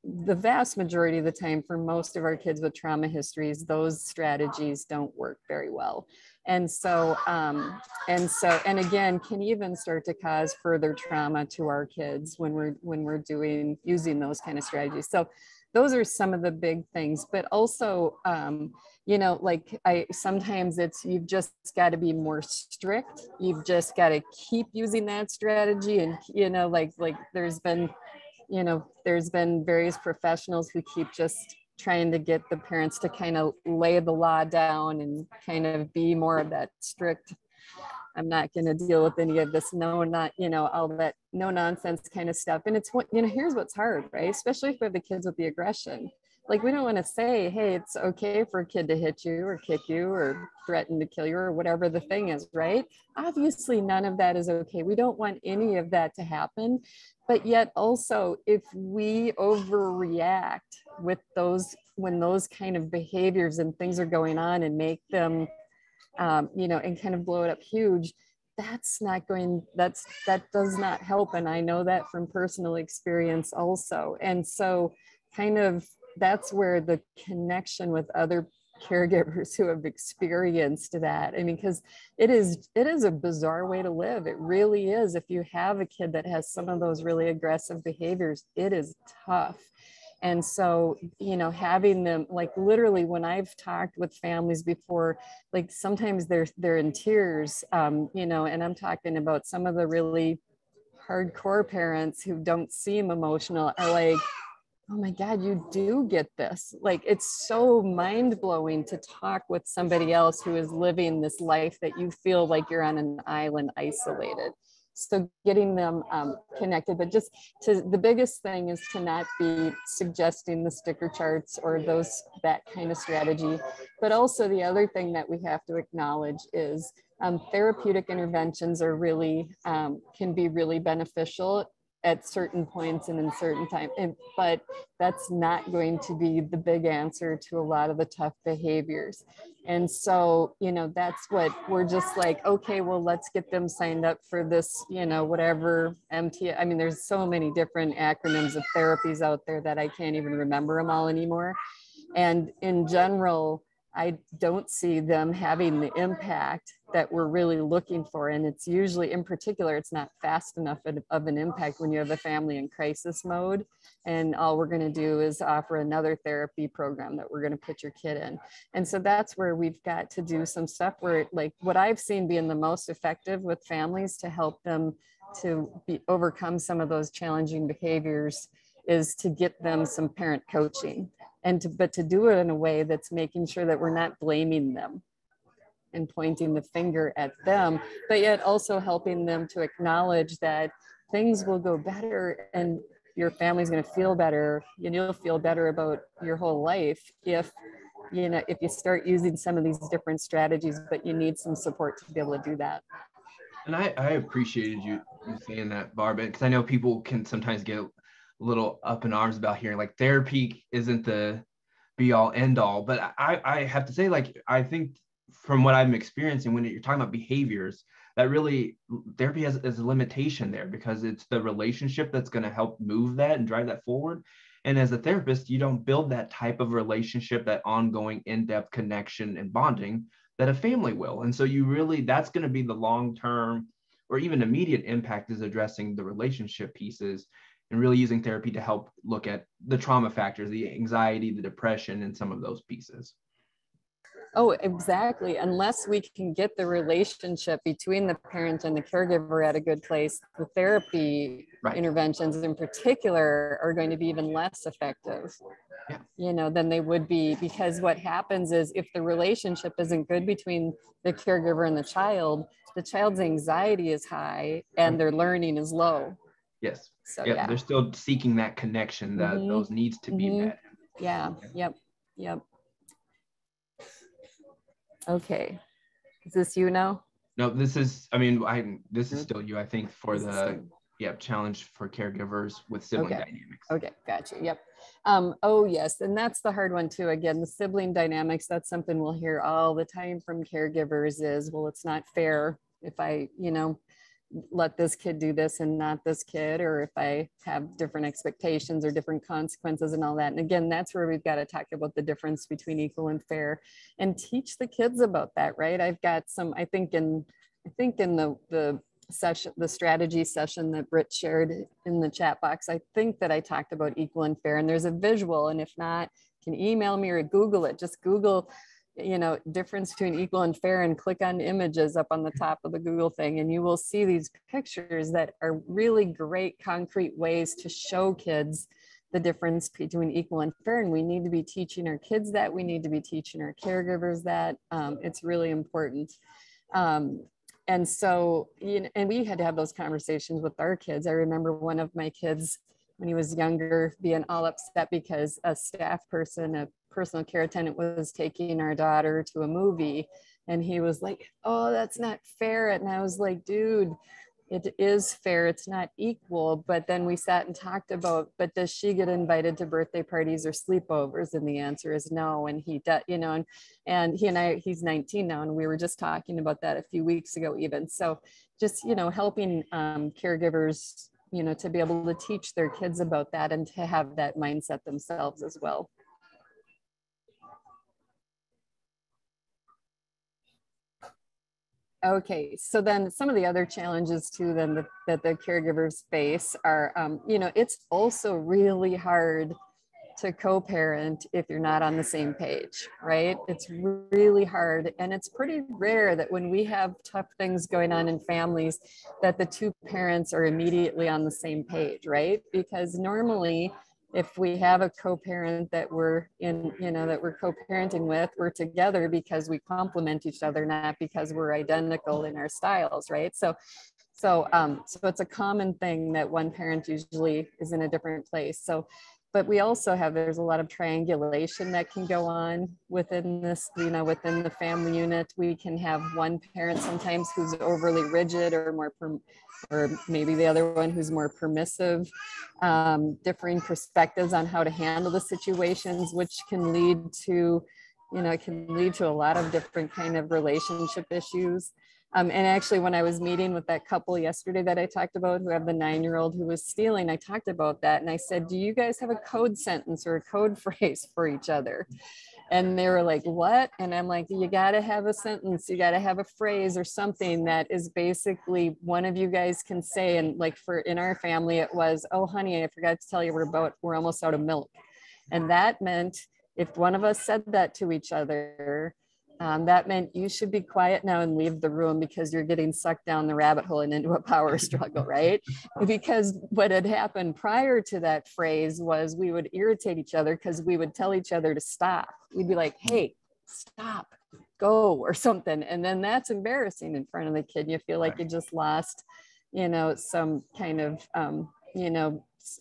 the vast majority of the time for most of our kids with trauma histories, those strategies don't work very well. And again, can even start to cause further trauma to our kids when we're using those kind of strategies. So those are some of the big things, but also, sometimes you've just got to be more strict. You've just got to keep using that strategy. And, there's been various professionals who keep just trying to get the parents to kind of lay the law down and kind of be more of that strict, I'm not going to deal with any of this, all that no nonsense kind of stuff. And it's here's what's hard, right? Especially for the kids with the aggression. Like, we don't want to say, hey, it's okay for a kid to hit you or kick you or threaten to kill you or whatever the thing is, right? Obviously, none of that is okay. We don't want any of that to happen. But yet also, if we overreact with when those kind of behaviors and things are going on and make them, and kind of blow it up huge, that does not help. And I know that from personal experience also. And so kind of, that's where the connection with other caregivers who have experienced that. I mean, because it is a bizarre way to live. It really is. If you have a kid that has some of those really aggressive behaviors, it is tough. And so, having them, like, literally when I've talked with families before, like sometimes they're in tears, and I'm talking about some of the really hardcore parents who don't seem emotional are like, oh my God, you do get this. Like, it's so mind blowing to talk with somebody else who is living this life that you feel like you're on an island isolated. So getting them connected, but the biggest thing is to not be suggesting the sticker charts or that kind of strategy. But also the other thing that we have to acknowledge is therapeutic interventions are really, can be really beneficial at certain points and in certain time, but that's not going to be the big answer to a lot of the tough behaviors. And so, that's what we're just like, okay, well, let's get them signed up for this, whatever MT. I mean, there's so many different acronyms of therapies out there that I can't even remember them all anymore. And in general, I don't see them having the impact that we're really looking for. And it's usually, in particular, it's not fast enough of an impact when you have a family in crisis mode. And all we're going to do is offer another therapy program that we're going to put your kid in. And so that's where we've got to do some stuff where, like, what I've seen being the most effective with families to help them to overcome some of those challenging behaviors is to get them some parent coaching. But to do it in a way that's making sure that we're not blaming them and pointing the finger at them, but yet also helping them to acknowledge that things will go better and your family's going to feel better and you'll feel better about your whole life if you start using some of these different strategies, but you need some support to be able to do that. And I appreciated you saying that, Barb, because I know people can sometimes get a little up in arms about hearing like therapy isn't the be all end all, but I have to say, like, I think from what I'm experiencing when you're talking about behaviors, that really therapy has a limitation there because it's the relationship that's going to help move that and drive that forward. And as a therapist, you don't build that type of relationship, that ongoing in-depth connection and bonding that a family will. And so that's going to be the long-term or even immediate impact, is addressing the relationship pieces and really using therapy to help look at the trauma factors, the anxiety, the depression, and some of those pieces. Oh, exactly. Unless we can get the relationship between the parent and the caregiver at a good place, the therapy interventions in particular are going to be even less effective, than they would be. Because what happens is, if the relationship isn't good between the caregiver and the child's anxiety is high and their learning is low. Yes. So they're still seeking that connection, that those needs to be met. Yeah. Yep. Okay. Is this you now? No, this is, I mean, this is still you, I think, for the challenge for caregivers with sibling dynamics. Okay, gotcha. Yep. Oh yes, and that's the hard one too. Again, the sibling dynamics, that's something we'll hear all the time from caregivers is, well, it's not fair if I, let this kid do this and not this kid, or if I have different expectations or different consequences and all that. And again, that's where we've got to talk about the difference between equal and fair and teach the kids about that, right? I've got some, I think in the session, the strategy session that Britt shared in the chat box, I think that I talked about equal and fair, and there's a visual, and if not, you can email me or Google it. Just Google, difference between equal and fair, and click on images up on the top of the Google thing, and you will see these pictures that are really great concrete ways to show kids the difference between equal and fair. And we need to be teaching our kids that. We need to be teaching our caregivers that. It's really important. And so, and we had to have those conversations with our kids. I remember one of my kids, when he was younger, being all upset because a staff person, a personal care attendant, was taking our daughter to a movie. And he was like, oh, that's not fair. And I was like, dude, it is fair. It's not equal. But then we sat and talked about, but does she get invited to birthday parties or sleepovers? And the answer is no. And he does, and he and I, he's 19 now. And we were just talking about that a few weeks ago even. So just, helping caregivers, to be able to teach their kids about that and to have that mindset themselves as well. Okay, so then some of the other challenges too then that the caregivers face are, it's also really hard to co-parent if you're not on the same page, right? It's really hard, and it's pretty rare that when we have tough things going on in families that the two parents are immediately on the same page, right? Because normally, if we have a co-parent that we're in, that we're co-parenting with, we're together because we complement each other, not because we're identical in our styles, right? So it's a common thing that one parent usually is in a different place. But we also have, there's a lot of triangulation that can go on within this, within the family unit. We can have one parent sometimes who's overly rigid or or maybe the other one who's more permissive, differing perspectives on how to handle the situations, which can lead to, it can lead to a lot of different kind of relationship issues. And actually, when I was meeting with that couple yesterday that I talked about, who have the 9-year-old who was stealing, I talked about that. And I said, do you guys have a code sentence or a code phrase for each other? And they were like, what? And I'm like, you got to have a sentence. You got to have a phrase or something that is basically one of you guys can say. And like in our family, it was, oh, honey, I forgot to tell you, we're almost out of milk. And that meant if one of us said that to each other, that meant you should be quiet now and leave the room because you're getting sucked down the rabbit hole and into a power struggle, right? Because what had happened prior to that phrase was we would irritate each other because we would tell each other to stop. We'd be like, hey, stop, go, or something. And then that's embarrassing in front of the kid. You feel like you just lost, some kind of,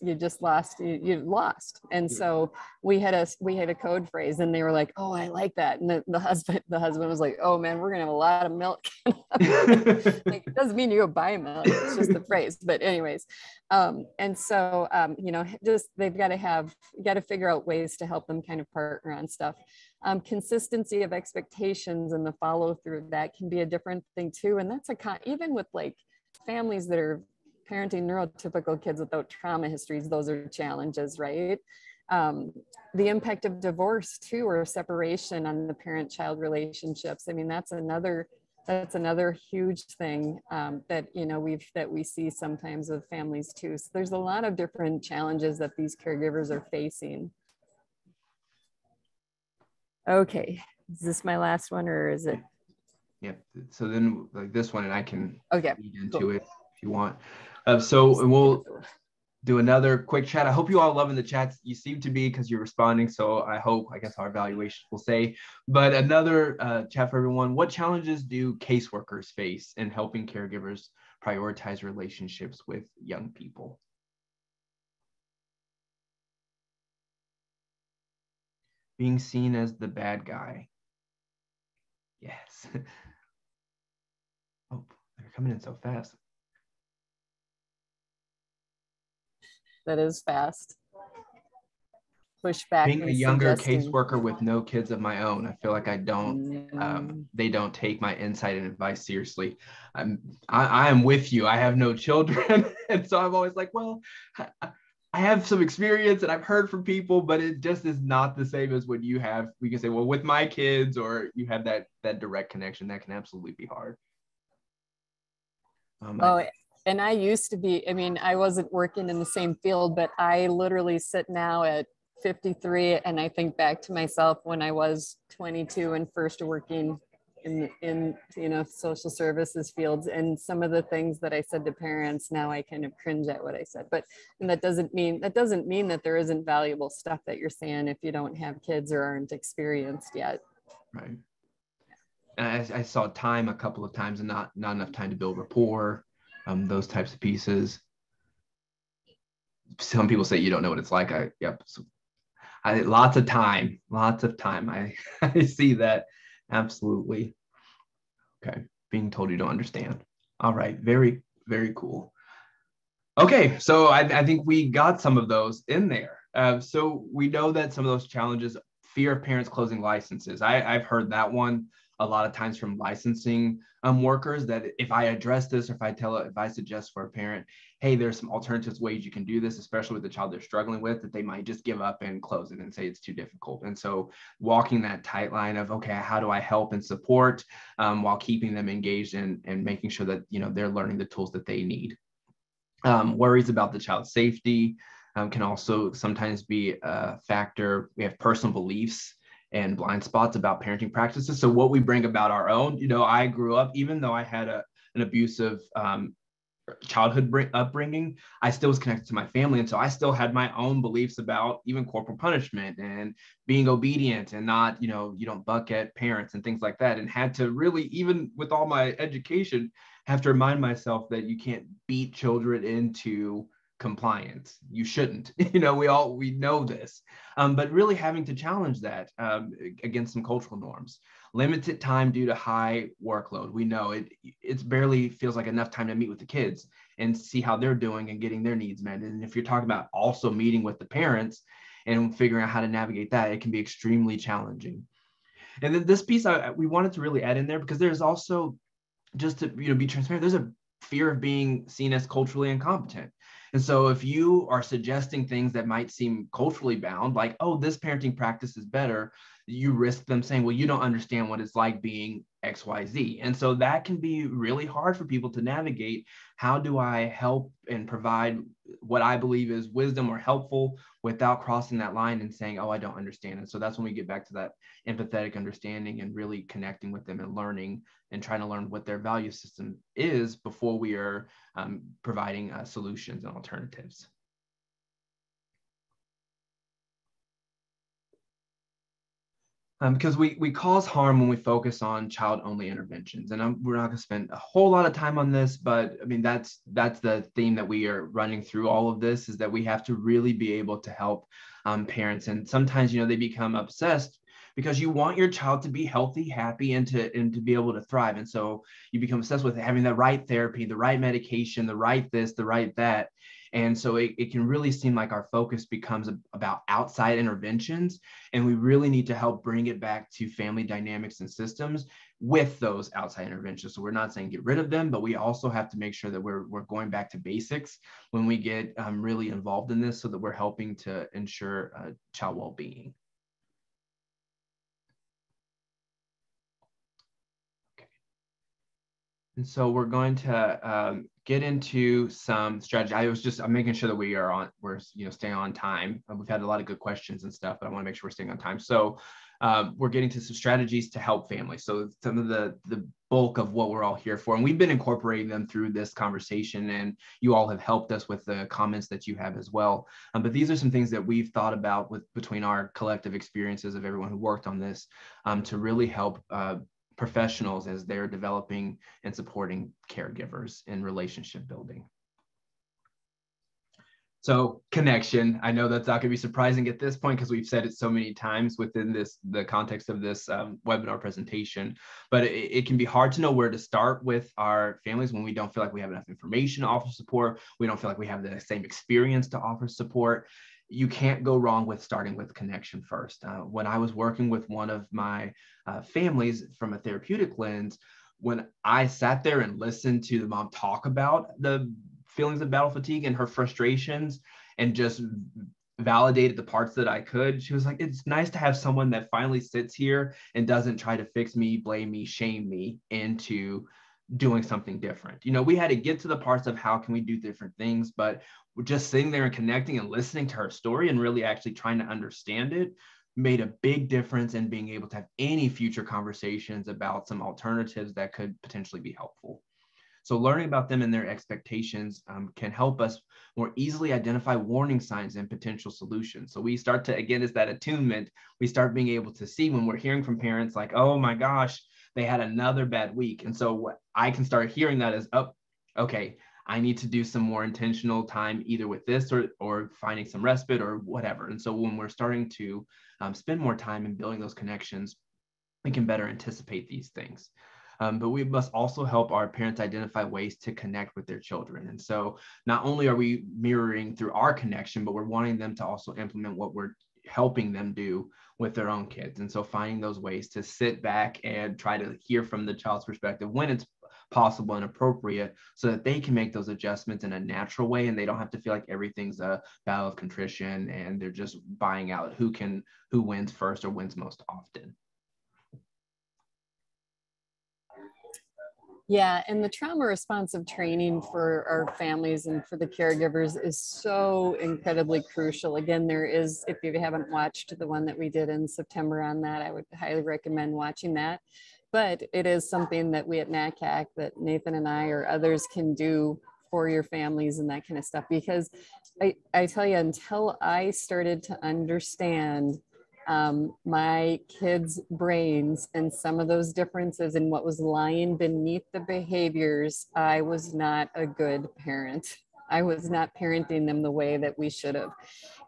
you just lost, you lost. And so we had a code phrase, and they were like, oh, I like that. And the husband was like, oh man, we're gonna have a lot of milk. Like, it doesn't mean you go buy milk, it's just the phrase. But anyways, and so just they've got to figure out ways to help them kind of partner on stuff. Consistency of expectations and the follow through of that can be a different thing too. And that's even with like families that are parenting neurotypical kids without trauma histories, those are challenges, right? The impact of divorce too, or separation on the parent-child relationships. I mean, that's another huge thing that we see sometimes with families too. So there's a lot of different challenges that these caregivers are facing. Okay, is this my last one or is it? Yeah, so then like this one, and I can lead into it if you want. So we'll do another quick chat. I hope you all loving the chats. You seem to be, because you're responding. So I guess our evaluation will say, but another chat for everyone. What challenges do caseworkers face in helping caregivers prioritize relationships with young people? Being seen as the bad guy. Yes. coming in so fast. That is fast. Pushback Being a and younger suggesting. caseworker with no kids of my own, I feel like I don't, they don't take my insight and advice seriously. I am with you. I have no children. And so I'm always like, well, I have some experience and I've heard from people, but it just is not the same as when you have, we can say, well, with my kids, or you have that direct connection. That can absolutely be hard. And I used to be, I mean, I wasn't working in the same field, but I literally sit now at 53 and I think back to myself when I was 22 and first working in social services fields, and some of the things that I said to parents, now I kind of cringe at what I said. But and that doesn't mean that there isn't valuable stuff that you're saying if you don't have kids or aren't experienced yet. Right. And I saw time a couple of times and not enough time to build rapport, those types of pieces. Some people say you don't know what it's like. Lots of time. I see that. Absolutely. Okay. Being told you don't understand. All right. Very, very cool. Okay. So I think we got some of those in there. So we know that some of those challenges, fear of parents closing licenses. I've heard that one a lot of times from licensing workers, that if I address this, or if I suggest for a parent, hey, there's some alternative ways you can do this, especially with the child they're struggling with, that they might just give up and close it and say it's too difficult. And so walking that tight line of, okay, how do I help and support while keeping them engaged and making sure that, they're learning the tools that they need. Worries about the child's safety can also sometimes be a factor. We have personal beliefs and blind spots about parenting practices. So what we bring about our own, I grew up, even though I had an abusive childhood upbringing, I still was connected to my family. And so I still had my own beliefs about even corporal punishment and being obedient and not, you don't buck at parents and things like that. And had to really, even with all my education, have to remind myself that you can't beat children into compliance. You shouldn't. We know this, but really having to challenge that against some cultural norms. Limited time due to high workload. We know it's barely feels like enough time to meet with the kids and see how they're doing and getting their needs met. And if you're talking about also meeting with the parents and figuring out how to navigate that, it can be extremely challenging. And then this piece we wanted to really add in there, because there's also, just to be transparent, there's a fear of being seen as culturally incompetent. And so if you are suggesting things that might seem culturally bound, like, oh, this parenting practice is better, you risk them saying, well, you don't understand what it's like being XYZ. And so that can be really hard for people to navigate. How do I help and provide what I believe is wisdom or helpful without crossing that line and saying, oh, I don't understand? And so that's when we get back to that empathetic understanding and really connecting with them and learning and trying to learn what their value system is before we are providing solutions and alternatives. Because we cause harm when we focus on child-only interventions. And we're not going to spend a whole lot of time on this, but I mean, that's the theme that we are running through all of this, is that we have to really be able to help parents. And sometimes, they become obsessed because you want your child to be healthy, happy, and to be able to thrive. And so you become obsessed with having the right therapy, the right medication, the right this, the right that. And so it can really seem like our focus becomes about outside interventions, and we really need to help bring it back to family dynamics and systems with those outside interventions. So we're not saying get rid of them, but we also have to make sure that we're going back to basics when we get really involved in this, so that we're helping to ensure child well-being. And so we're going to get into some strategy. I'm making sure that we're staying on time. We've had a lot of good questions and stuff, but I want to make sure we're staying on time. So we're getting to some strategies to help families. So some of the bulk of what we're all here for, and we've been incorporating them through this conversation, and you all have helped us with the comments that you have as well. But these are some things that we've thought about between our collective experiences of everyone who worked on this to really help professionals as they're developing and supporting caregivers in relationship building. So connection, I know that's not going to be surprising at this point because we've said it so many times within the context of this webinar presentation, but it can be hard to know where to start with our families when we don't feel like we have enough information to offer support. We don't feel like we have the same experience to offer support. You can't go wrong with starting with connection first. When I was working with one of my families from a therapeutic lens, when I sat there and listened to the mom talk about the feelings of battle fatigue and her frustrations and just validated the parts that I could, she was like, it's nice to have someone that finally sits here and doesn't try to fix me, blame me, shame me into doing something different. You know, we had to get to the parts of how can we do different things, but just sitting there and connecting and listening to her story and really actually trying to understand it made a big difference in being able to have any future conversations about some alternatives that could potentially be helpful. So learning about them and their expectations can help us more easily identify warning signs and potential solutions. So we start to, again, it's that attunement. We start being able to see when we're hearing from parents like, oh my gosh, they had another bad week. And so what I can start hearing that is, oh, okay, I need to do some more intentional time either with this or finding some respite or whatever. And so when we're starting to spend more time in building those connections, we can better anticipate these things. But we must also help our parents identify ways to connect with their children. And so not only are we mirroring through our connection, but we're wanting them to also implement what we're helping them do with their own kids. And so finding those ways to sit back and try to hear from the child's perspective when it's possible and appropriate so that they can make those adjustments in a natural way and they don't have to feel like everything's a battle of contrition and they're just buying out who wins first or wins most often. Yeah, and the trauma responsive training for our families and for the caregivers is so incredibly crucial. Again, there is, if you haven't watched the one that we did in September on that, I would highly recommend watching that. But it is something that we at NACAC, that Nathan and I or others can do for your families and that kind of stuff. Because I tell you, until I started to understand my kids' brains and some of those differences and what was lying beneath the behaviors, I was not a good parent. I was not parenting them the way that we should have.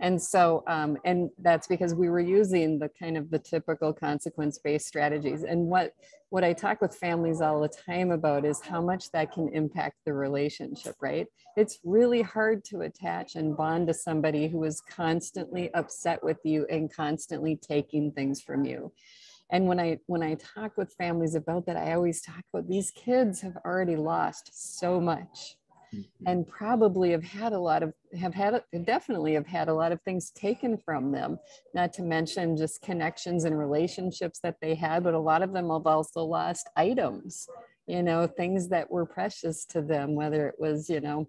And so, and that's because we were using the kind of the typical consequence-based strategies. And what I talk with families all the time about is how much that can impact the relationship, right? It's really hard to attach and bond to somebody who is constantly upset with you and constantly taking things from you. And when I talk with families about that, I always talk about these kids have already lost so much. And probably definitely have had a lot of things taken from them, not to mention just connections and relationships that they had, but a lot of them have also lost items, you know, things that were precious to them, whether it was, you know,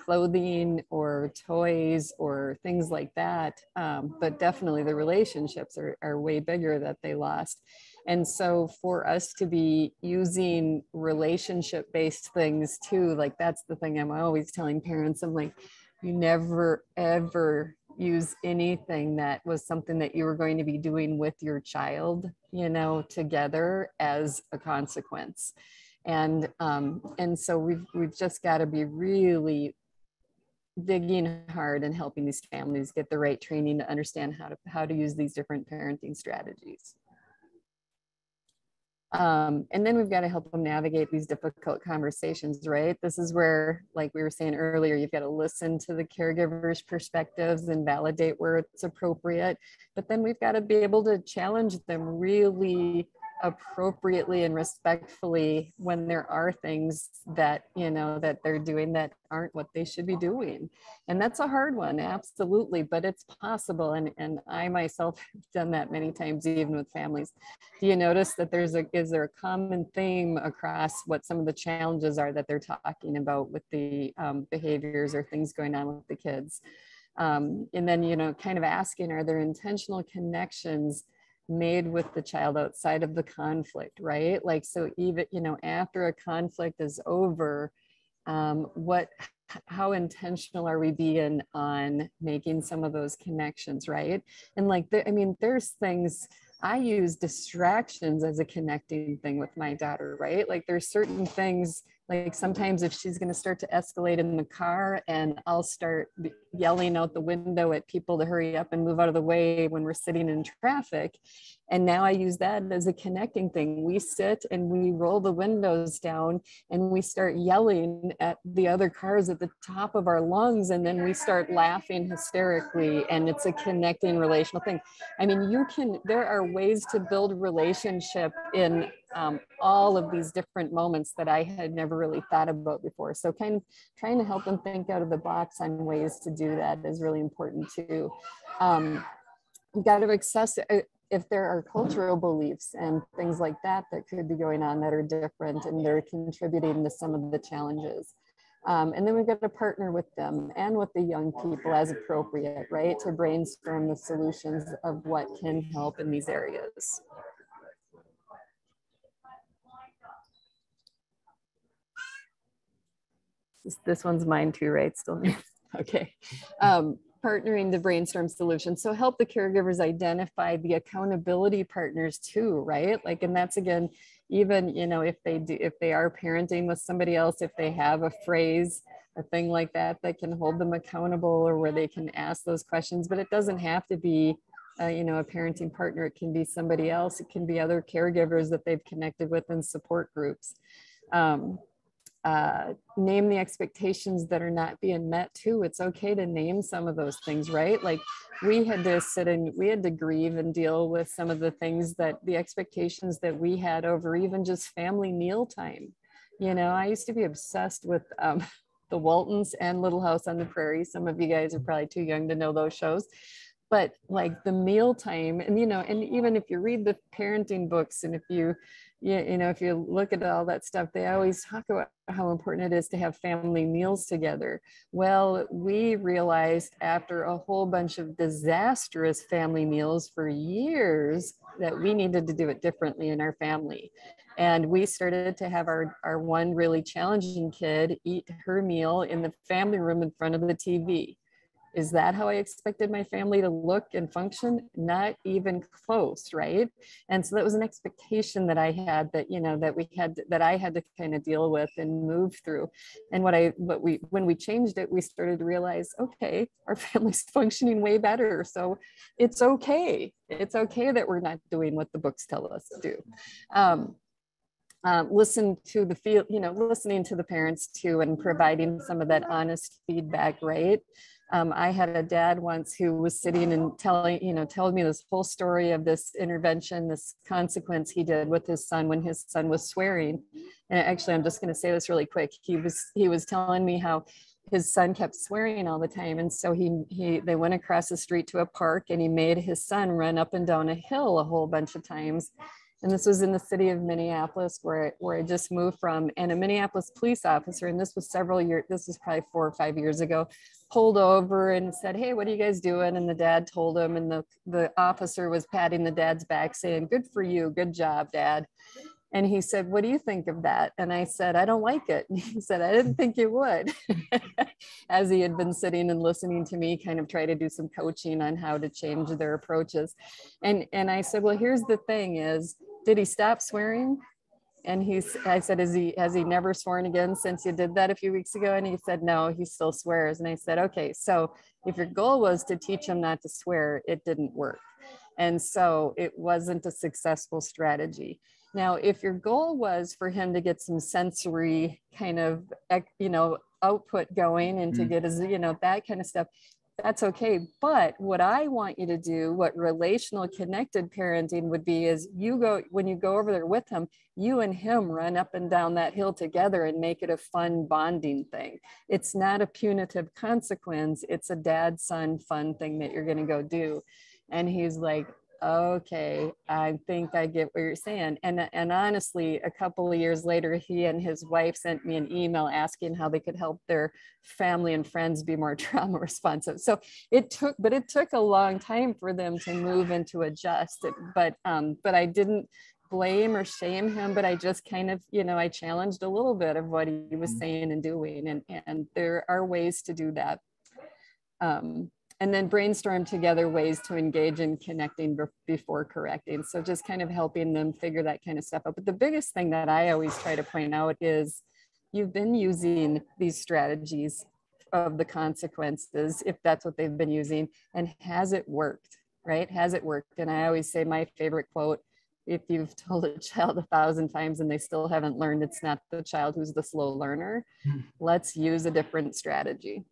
clothing or toys or things like that. But definitely the relationships are way bigger that they lost. And so for us to be using relationship-based things too, like that's the thing I'm always telling parents. I'm like, you never, ever use anything that was something that you were going to be doing with your child, you know, together as a consequence. And so we've just got to be really digging hard and helping these families get the right training to understand how to use these different parenting strategies. And then we've got to help them navigate these difficult conversations, right? This is where, like we were saying earlier, you've got to listen to the caregivers' perspectives and validate where it's appropriate. But then we've got to be able to challenge them really appropriately and respectfully when there are things that, you know, that they're doing that aren't what they should be doing. And that's a hard one, absolutely, but it's possible. And I myself have done that many times, even with families. Do you notice that is there a common theme across what some of the challenges are that they're talking about with the behaviors or things going on with the kids? And then, you know, kind of asking, are there intentional connections made with the child outside of the conflict, right? Like, so even, you know, after a conflict is over, how intentional are we being on making some of those connections, right? And like, I mean, there's things, I use distractions as a connecting thing with my daughter, right? Like there's certain things, Like sometimes if she's going to start to escalate in the car and I'll start yelling out the window at people to hurry up and move out of the way when we're sitting in traffic. And now I use that as a connecting thing. We sit and we roll the windows down and we start yelling at the other cars at the top of our lungs. And then we start laughing hysterically. And it's a connecting relational thing. I mean, there are ways to build relationship in all of these different moments that I had never really thought about before. So kind of trying to help them think out of the box on ways to do that is really important too. We've got to access if there are cultural beliefs and things like that that could be going on that are different and they're contributing to some of the challenges. And then we've got to partner with them and with the young people as appropriate, right? To brainstorm the solutions of what can help in these areas. This one's mine too, right? Still, okay. Partnering to brainstorm solutions. So help the caregivers identify the accountability partners too, right? Like, and that's again, even, you know, if they are parenting with somebody else, if they have a phrase, a thing like that, that can hold them accountable or where they can ask those questions, but it doesn't have to be, you know, a parenting partner. It can be somebody else. It can be other caregivers that they've connected with in support groups. Name the expectations that are not being met too. It's okay to name some of those things, right? Like we had to grieve and deal with some of the things that the expectations that we had over even just family meal time. You know, I used to be obsessed with the Waltons and Little House on the Prairie. Some of you guys are probably too young to know those shows. But like the meal time, and you know, and even if you read the parenting books, and if you know, if you look at all that stuff, they always talk about how important it is to have family meals together. Well, we realized after a whole bunch of disastrous family meals for years that we needed to do it differently in our family. And we started to have our one really challenging kid eat her meal in the family room in front of the TV. Is that how I expected my family to look and function? Not even close, right? And so that was an expectation that I had that, you know, that I had to kind of deal with and move through. And when we changed it, we started to realize, okay, our family's functioning way better. So it's okay. It's okay that we're not doing what the books tell us to do. Listening to the parents too, and providing some of that honest feedback, right? I had a dad once who was sitting and telling me this whole story of this intervention, this consequence he did with his son when his son was swearing. And actually, I'm just going to say this really quick. He was telling me how his son kept swearing all the time. And so they went across the street to a park and he made his son run up and down a hill a whole bunch of times. And this was in the city of Minneapolis where I just moved from, and a Minneapolis police officer, and this was this was probably 4 or 5 years ago, pulled over and said, "Hey, what are you guys doing?" And the dad told him, and the officer was patting the dad's back saying, "Good for you, good job, Dad." And he said, "What do you think of that?" And I said, "I don't like it." And he said, "I didn't think you would." As he had been sitting and listening to me kind of try to do some coaching on how to change their approaches. And I said, "Well, here's the thing is, did he stop swearing?" And I said, has he never sworn again since you did that a few weeks ago? And he said, "No, he still swears." And I said, "Okay, so if your goal was to teach him not to swear, it didn't work. And so it wasn't a successful strategy. Now, if your goal was for him to get some sensory kind of, output going and to get his, that kind of stuff, that's okay. But what I want you to do, what relational connected parenting would be, is when you go over there with him, you and him run up and down that hill together and make it a fun bonding thing. It's not a punitive consequence. It's a dad-son fun thing that you're going to go do." And he's like, "Okay, I think I get what you're saying." And honestly, a couple of years later, he and his wife sent me an email asking how they could help their family and friends be more trauma responsive. So it took a long time for them to move and to adjust. But I didn't blame or shame him, but I just kind of, I challenged a little bit of what he was saying and doing. And there are ways to do that. And then brainstorm together ways to engage in connecting before correcting. So just kind of helping them figure that kind of stuff out. But the biggest thing that I always try to point out is you've been using these strategies of the consequences, if that's what they've been using, and has it worked, right? Has it worked? And I always say my favorite quote, if you've told a child 1,000 times and they still haven't learned, it's not the child who's the slow learner. Let's use a different strategy.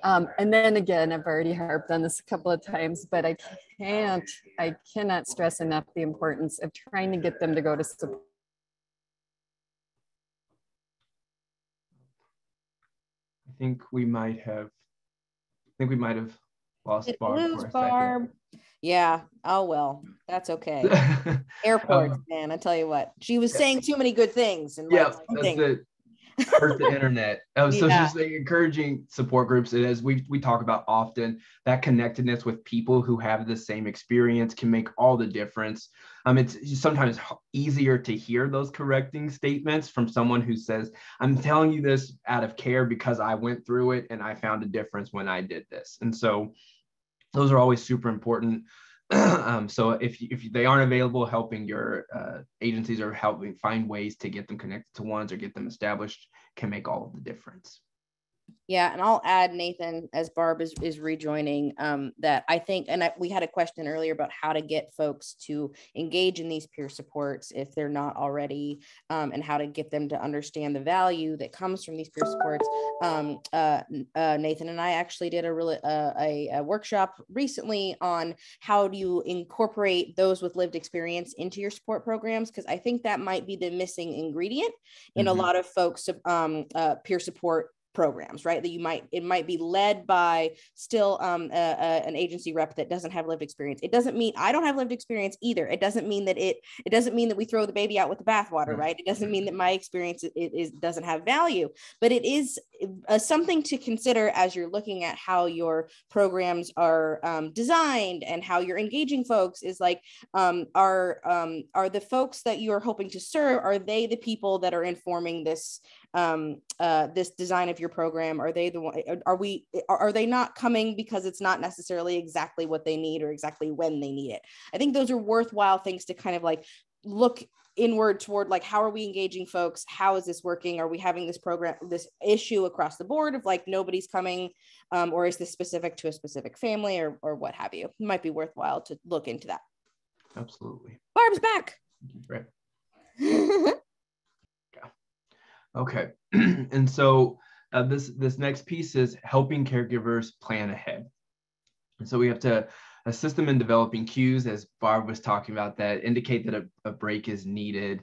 And then again, I've already harped on this a couple of times, but I cannot stress enough the importance of trying to get them to go to support. I think we might have lost Barb for a Barb. Yeah. Oh, well, that's okay. Airports, man, I tell you what, she was saying too many good things. And yeah, that's it. Hurt the internet. So she's like encouraging support groups. And as we talk about often, that connectedness with people who have the same experience can make all the difference. It's sometimes easier to hear those correcting statements from someone who says, I'm telling you this out of care because I went through it and I found a difference when I did this. And so those are always super important. So if they aren't available, helping your agencies or helping find ways to get them connected to ones or get them established can make all of the difference. Yeah, and I'll add, Nathan, as Barb is rejoining, that I think, and we had a question earlier about how to get folks to engage in these peer supports if they're not already, and how to get them to understand the value that comes from these peer supports. Nathan and I actually did a workshop recently on how do you incorporate those with lived experience into your support programs, because I think that might be the missing ingredient in a lot of folks' peer support programs, right? That it might be led by still an agency rep that doesn't have lived experience. It doesn't mean I don't have lived experience either. It doesn't mean that it doesn't mean that we throw the baby out with the bathwater, right? It doesn't mean that my experience doesn't have value, but it is something to consider as you're looking at how your programs are designed and how you're engaging folks. Is like, are the folks that you are hoping to serve, are they the people that are informing this this design of your program? Are they the one? Are they not coming because it's not necessarily exactly what they need or exactly when they need it? I think those are worthwhile things to kind of like look inward toward, like, how are we engaging folks? How is this working? Are we having this issue across the board of like nobody's coming, or is this specific to a specific family or what have you? It might be worthwhile to look into that. Absolutely. Barb's back. Right. Okay, and so this next piece is helping caregivers plan ahead. And so we have to assist them in developing cues, as Barb was talking about, that indicate that a break is needed,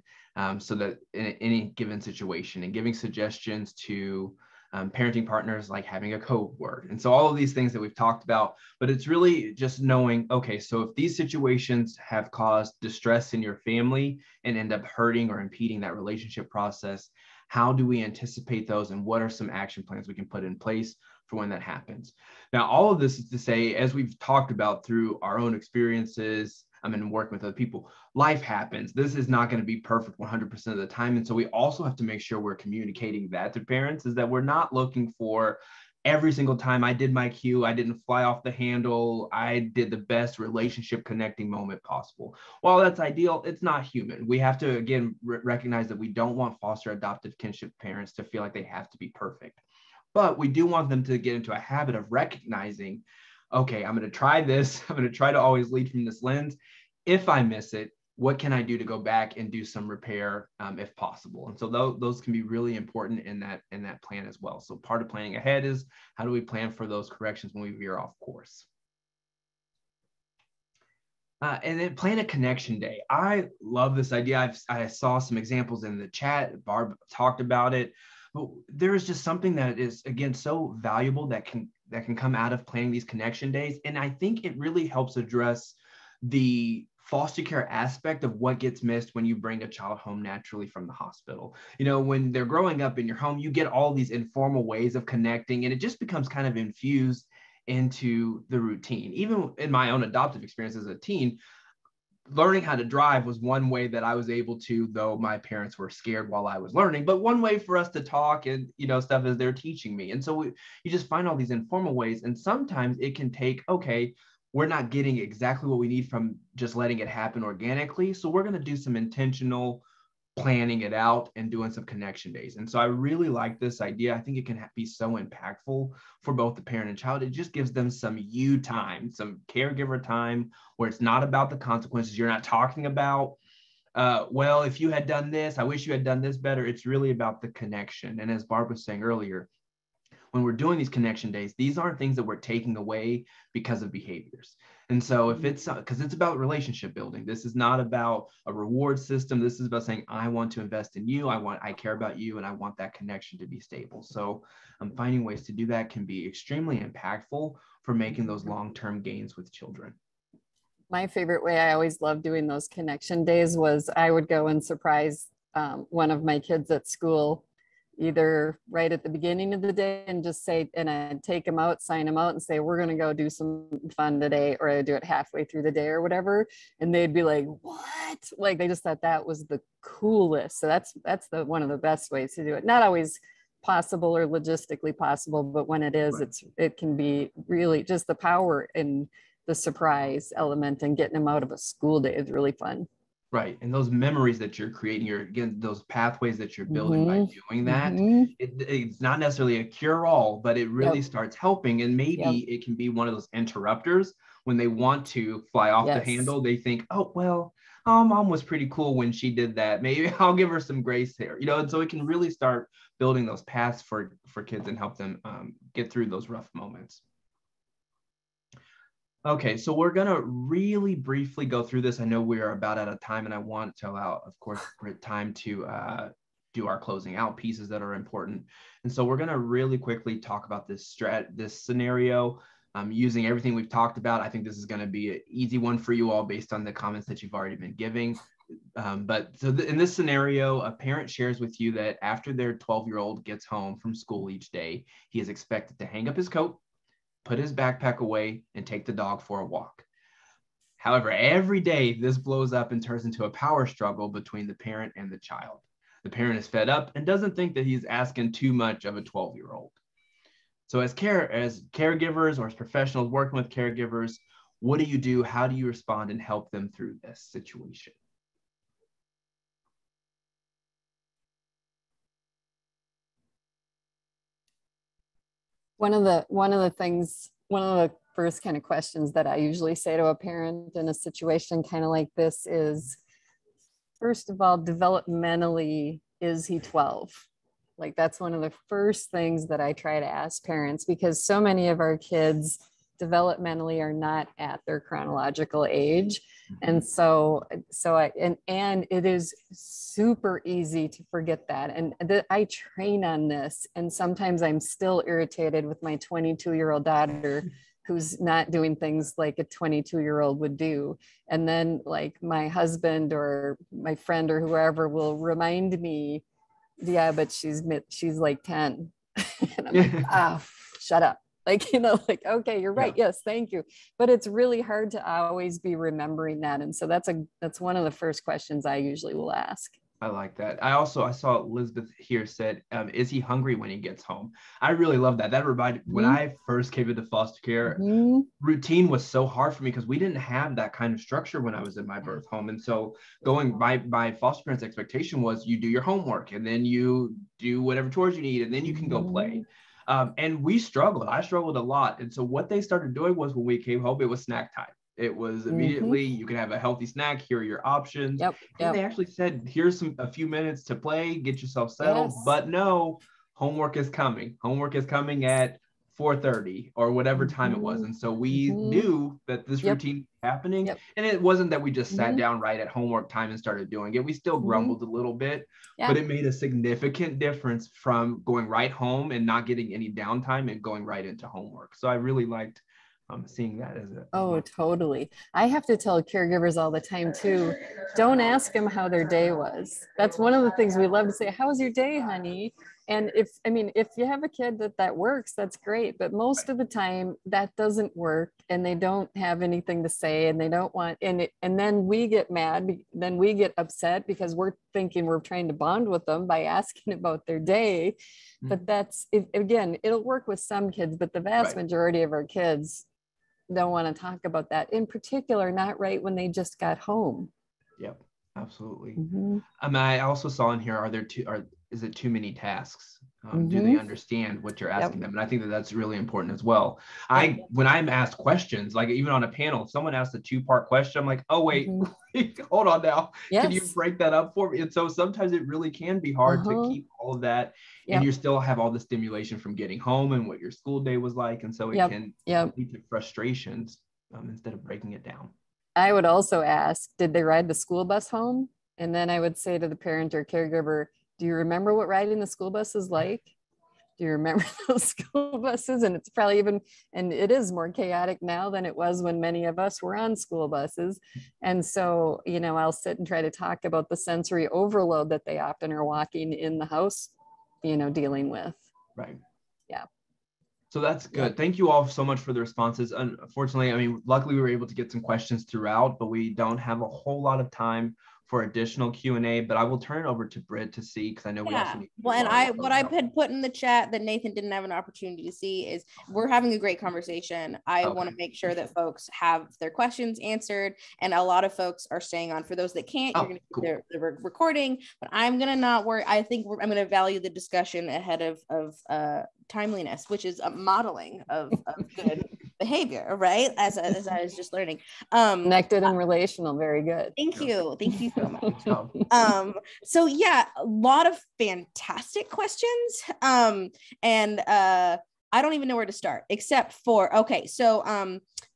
so that in any given situation, and giving suggestions to parenting partners, like having a code word. And so all of these things that we've talked about, but it's really just knowing, okay, so if these situations have caused distress in your family and end up hurting or impeding that relationship process, how do we anticipate those, and what are some action plans we can put in place for when that happens? Now, all of this is to say, as we've talked about through our own experiences, working with other people, life happens. This is not going to be perfect 100% of the time. And so we also have to make sure we're communicating that to parents, is that we're not looking for every single time I did my cue, I didn't fly off the handle, I did the best relationship connecting moment possible. While that's ideal, it's not human. We have to, again, recognize that we don't want foster adoptive kinship parents to feel like they have to be perfect. But we do want them to get into a habit of recognizing, okay, I'm going to try this. I'm going to try to always lead from this lens. If I miss it, what can I do to go back and do some repair if possible? And so those can be really important in that plan as well. So part of planning ahead is, how do we plan for those corrections when we veer off course? And then plan a connection day. I love this idea. I saw some examples in the chat. Barb talked about it. But there is just something that is, again, so valuable that can come out of planning these connection days. And I think it really helps address the foster care aspect of what gets missed when you bring a child home naturally from the hospital. When they're growing up in your home, you get all these informal ways of connecting, and it just becomes kind of infused into the routine. Even in my own adoptive experience as a teen, learning how to drive was one way that I was able to, though my parents were scared while I was learning, but one way for us to talk and, stuff as they're teaching me. And so you just find all these informal ways. And sometimes it can take, okay, we're not getting exactly what we need from just letting it happen organically. So we're going to do some intentional planning it out and doing some connection days. And so I really like this idea. I think it can be so impactful for both the parent and child. It just gives them some you time, some caregiver time, where it's not about the consequences. You're not talking about, well, if you had done this, I wish you had done this better. It's really about the connection. And as Barb was saying earlier, when we're doing these connection days, these aren't things that we're taking away because of behaviors. And so if it's, because it's about relationship building, this is not about a reward system. This is about saying, I want to invest in you. I care about you, and I want that connection to be stable. So finding ways to do that can be extremely impactful for making those long-term gains with children. My favorite way, I always loved doing those connection days, was I would go and surprise one of my kids at school, either right at the beginning of the day, and just say, and I'd take them out, sign them out, and say, we're going to go do some fun today, or I'd do it halfway through the day or whatever. And they'd be like, what? Like, they just thought that was the coolest. So that's one of the best ways to do it. Not always possible or logistically possible, but when it is, Right. it can be really just the power in the surprise element, and getting them out of a school day is really fun. Right. And those memories that you're creating, again, those pathways that you're building by doing that, it's not necessarily a cure-all, but it really starts helping. And maybe it can be one of those interrupters when they want to fly off the handle. They think, oh, well, mom was pretty cool when she did that. Maybe I'll give her some grace there, and so it can really start building those paths for kids and help them get through those rough moments. Okay, so we're going to really briefly go through this. I know we are about out of time, and I want to allow, of course, time to do our closing out pieces that are important. And so we're going to really quickly talk about this scenario using everything we've talked about. I think this is going to be an easy one for you all based on the comments that you've already been giving. In this scenario, a parent shares with you that after their 12-year-old gets home from school each day, he is expected to hang up his coat, put his backpack away, and take the dog for a walk. However, every day this blows up and turns into a power struggle between the parent and the child. The parent is fed up and doesn't think that he's asking too much of a 12-year-old. So as caregivers or as professionals working with caregivers, what do you do? How do you respond and help them through this situation? One of the first kind of questions that I usually say to a parent in a situation kind of like this is, first of all, developmentally, is he 12? Like, that's one of the first things that I try to ask parents, because so many of our kids developmentally are not at their chronological age. And and it is super easy to forget that. And I train on this. And sometimes I'm still irritated with my 22-year-old daughter who's not doing things like a 22-year-old would do. And then like my husband or my friend or whoever will remind me, yeah, but she's like 10. And I'm like, shut up. Like, like, okay, you're right. Yes, thank you. But it's really hard to always be remembering that. And so that's one of the first questions I usually will ask. I like that. I saw Elizabeth here said, is he hungry when he gets home? I really love that. That reminded when I first came into foster care, routine was so hard for me because we didn't have that kind of structure when I was in my birth home. And so my foster parents' expectation was you do your homework and then you do whatever chores you need and then you can go play. And we struggled. I struggled a lot. And so what they started doing was when we came home, it was snack time. It was immediately, you can have a healthy snack. Here are your options. And they actually said, here's a few minutes to play, get yourself settled. But no, homework is coming. Homework is coming at 4:30 or whatever time it was. And so we knew that this routine was happening. And it wasn't that we just sat down right at homework time and started doing it. We still grumbled a little bit, but it made a significant difference from going right home and not getting any downtime and going right into homework. So I really liked seeing that as totally. I have to tell caregivers all the time too, don't ask them how their day was. That's one of the things we love to say, how was your day, honey? And if you have a kid that works, that's great. But most of the time that doesn't work and they don't have anything to say and they don't want, and then we get mad, then we get upset because we're thinking we're trying to bond with them by asking about their day. But again, it'll work with some kids, but the vast majority of our kids don't want to talk about that, in particular, not right when they just got home. Yep. Absolutely. Mm-hmm. I also saw in here, is it too many tasks? Do they understand what you're asking them? And I think that that's really important as well. When I'm asked questions, like even on a panel, if someone asks a 2-part question, I'm like, oh, wait, hold on now. Can you break that up for me? And so sometimes it really can be hard to keep all of that. And you still have all the stimulation from getting home and what your school day was like. And so it can lead to frustrations instead of breaking it down. I would also ask, did they ride the school bus home? And then I would say to the parent or caregiver, do you remember what riding the school bus is like? Do you remember those school buses? And it's probably and it is more chaotic now than it was when many of us were on school buses. And so, I'll sit and try to talk about the sensory overload that they often are walking in the house, dealing with. Right. Yeah. So that's good. Thank you all so much for the responses. Unfortunately, luckily we were able to get some questions throughout, but we don't have a whole lot of time for additional Q&A, but I will turn it over to Britt to see, because I know we also need to what I had put in the chat that Nathan didn't have an opportunity to see is we're having a great conversation. I want to make sure that folks have their questions answered, and a lot of folks are staying on. For those that can't, you're going to get the recording, but I'm going to not worry. I think I'm going to value the discussion ahead of timeliness, which is a modeling of good behavior, right? As I was just learning. Connected and relational, very good. Thank you so much. So yeah, a lot of fantastic questions. And I don't even know where to start, except for,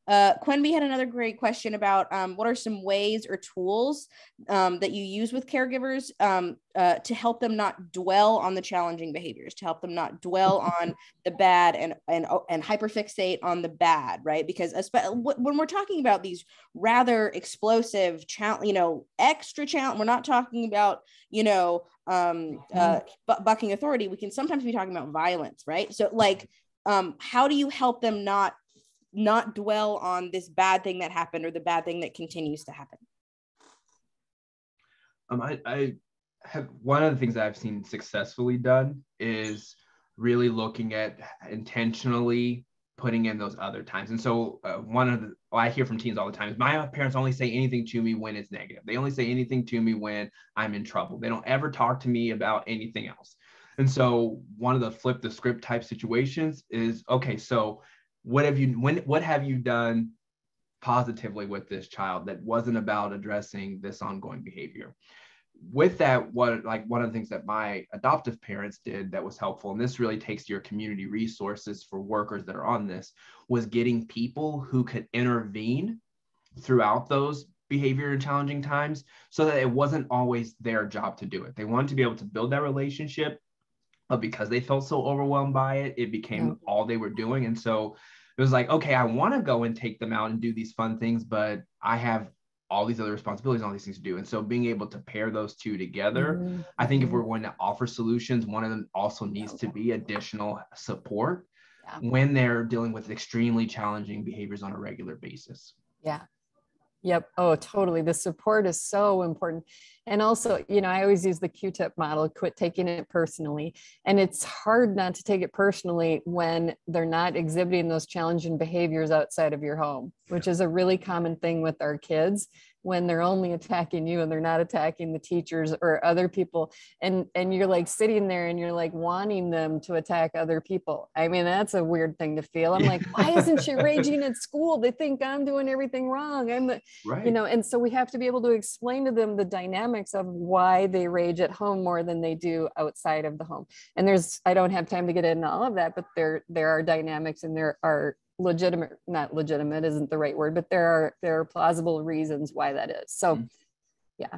Quenby had another great question about what are some ways or tools that you use with caregivers to help them not dwell on the challenging behaviors, to help them not dwell on the bad and hyperfixate on the bad, right? Because when we're talking about these rather explosive, extra challenge, we're not talking about, bucking authority. We can sometimes be talking about violence, right? So how do you help them not dwell on this bad thing that happened or the bad thing that continues to happen? I have, one of the things that I've seen successfully done is really looking at intentionally putting in those other times. And so I hear from teens all the time is my parents only say anything to me when it's negative. They only say anything to me when I'm in trouble. They don't ever talk to me about anything else. And so one of the flip the script type situations is, okay, so what have you done positively with this child that wasn't about addressing this ongoing behavior? With that, one of the things that my adoptive parents did that was helpful, and this really takes to your community resources for workers that are on this, was getting people who could intervene throughout those behavior and challenging times so that it wasn't always their job to do it. They wanted to be able to build that relationship, but because they felt so overwhelmed by it, it became all they were doing. And so it was like, okay, I want to go and take them out and do these fun things, but I have all these other responsibilities, all these things to do. And so being able to pair those two together, I think if we're going to offer solutions, one of them also needs to be additional support when they're dealing with extremely challenging behaviors on a regular basis. Yeah. Yep. Oh, totally. The support is so important. And also, I always use the Q-tip model, quit taking it personally. And it's hard not to take it personally when they're not exhibiting those challenging behaviors outside of your home, which is a really common thing with our kids when they're only attacking you and they're not attacking the teachers or other people. And you're like sitting there and you're like wanting them to attack other people. I mean, that's a weird thing to feel. I'm like, why isn't she raging at school? They think I'm doing everything wrong. And so we have to be able to explain to them the dynamics of why they rage at home more than they do outside of the home. And I don't have time to get into all of that, but there are dynamics and there are not legitimate isn't the right word, but there are plausible reasons why that is. So yeah.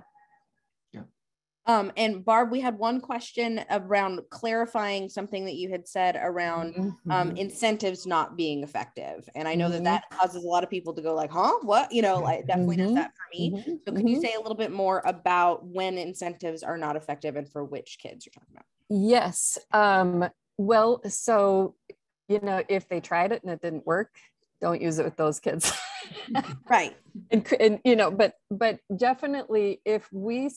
And Barb, we had one question around clarifying something that you had said around incentives not being effective. And I know that causes a lot of people to go like, huh, what? Definitely does that for me. So could you say a little bit more about when incentives are not effective and for which kids you're talking about? Yes. Well, so, if they tried it and it didn't work, don't use it with those kids. Right. And you know, but definitely if we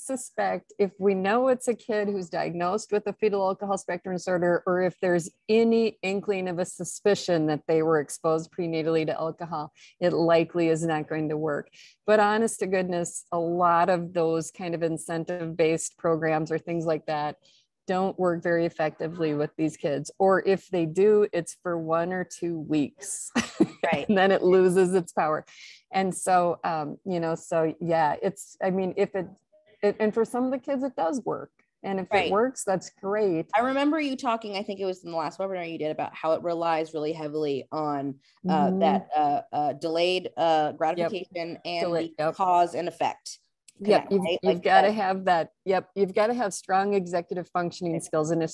know it's a kid who's diagnosed with a fetal alcohol spectrum disorder, or if there's any inkling of a suspicion that they were exposed prenatally to alcohol, it likely is not going to work. But honest to goodness, a lot of those kind of incentive-based programs or things like that don't work very effectively with these kids. Or if they do, it's for 1 or 2 weeks. Right. And then it loses its power. And so, you know, so yeah, I mean, and for some of the kids, it does work. And if Right. it works, that's great. I remember you talking, I think it was in the last webinar you did, about how it relies really heavily on that delayed gratification and the cause and effect. Yep, you've got to have that. Yep, you've got to have strong executive functioning skills. And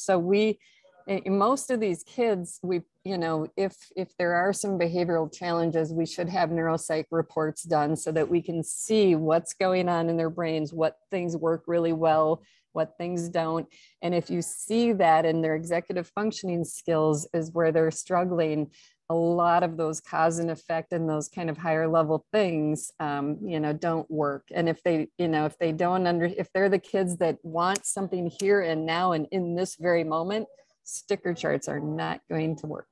most of these kids, you know, if there are some behavioral challenges, we should have neuropsych reports done so that we can see what's going on in their brains, what things work really well, what things don't. And if you see that in their executive functioning skills is where they're struggling, a lot of those cause and effect and those kind of higher level things, you know, don't work. And if they, you know, if they're the kids that want something here and now and in this very moment, sticker charts are not going to work.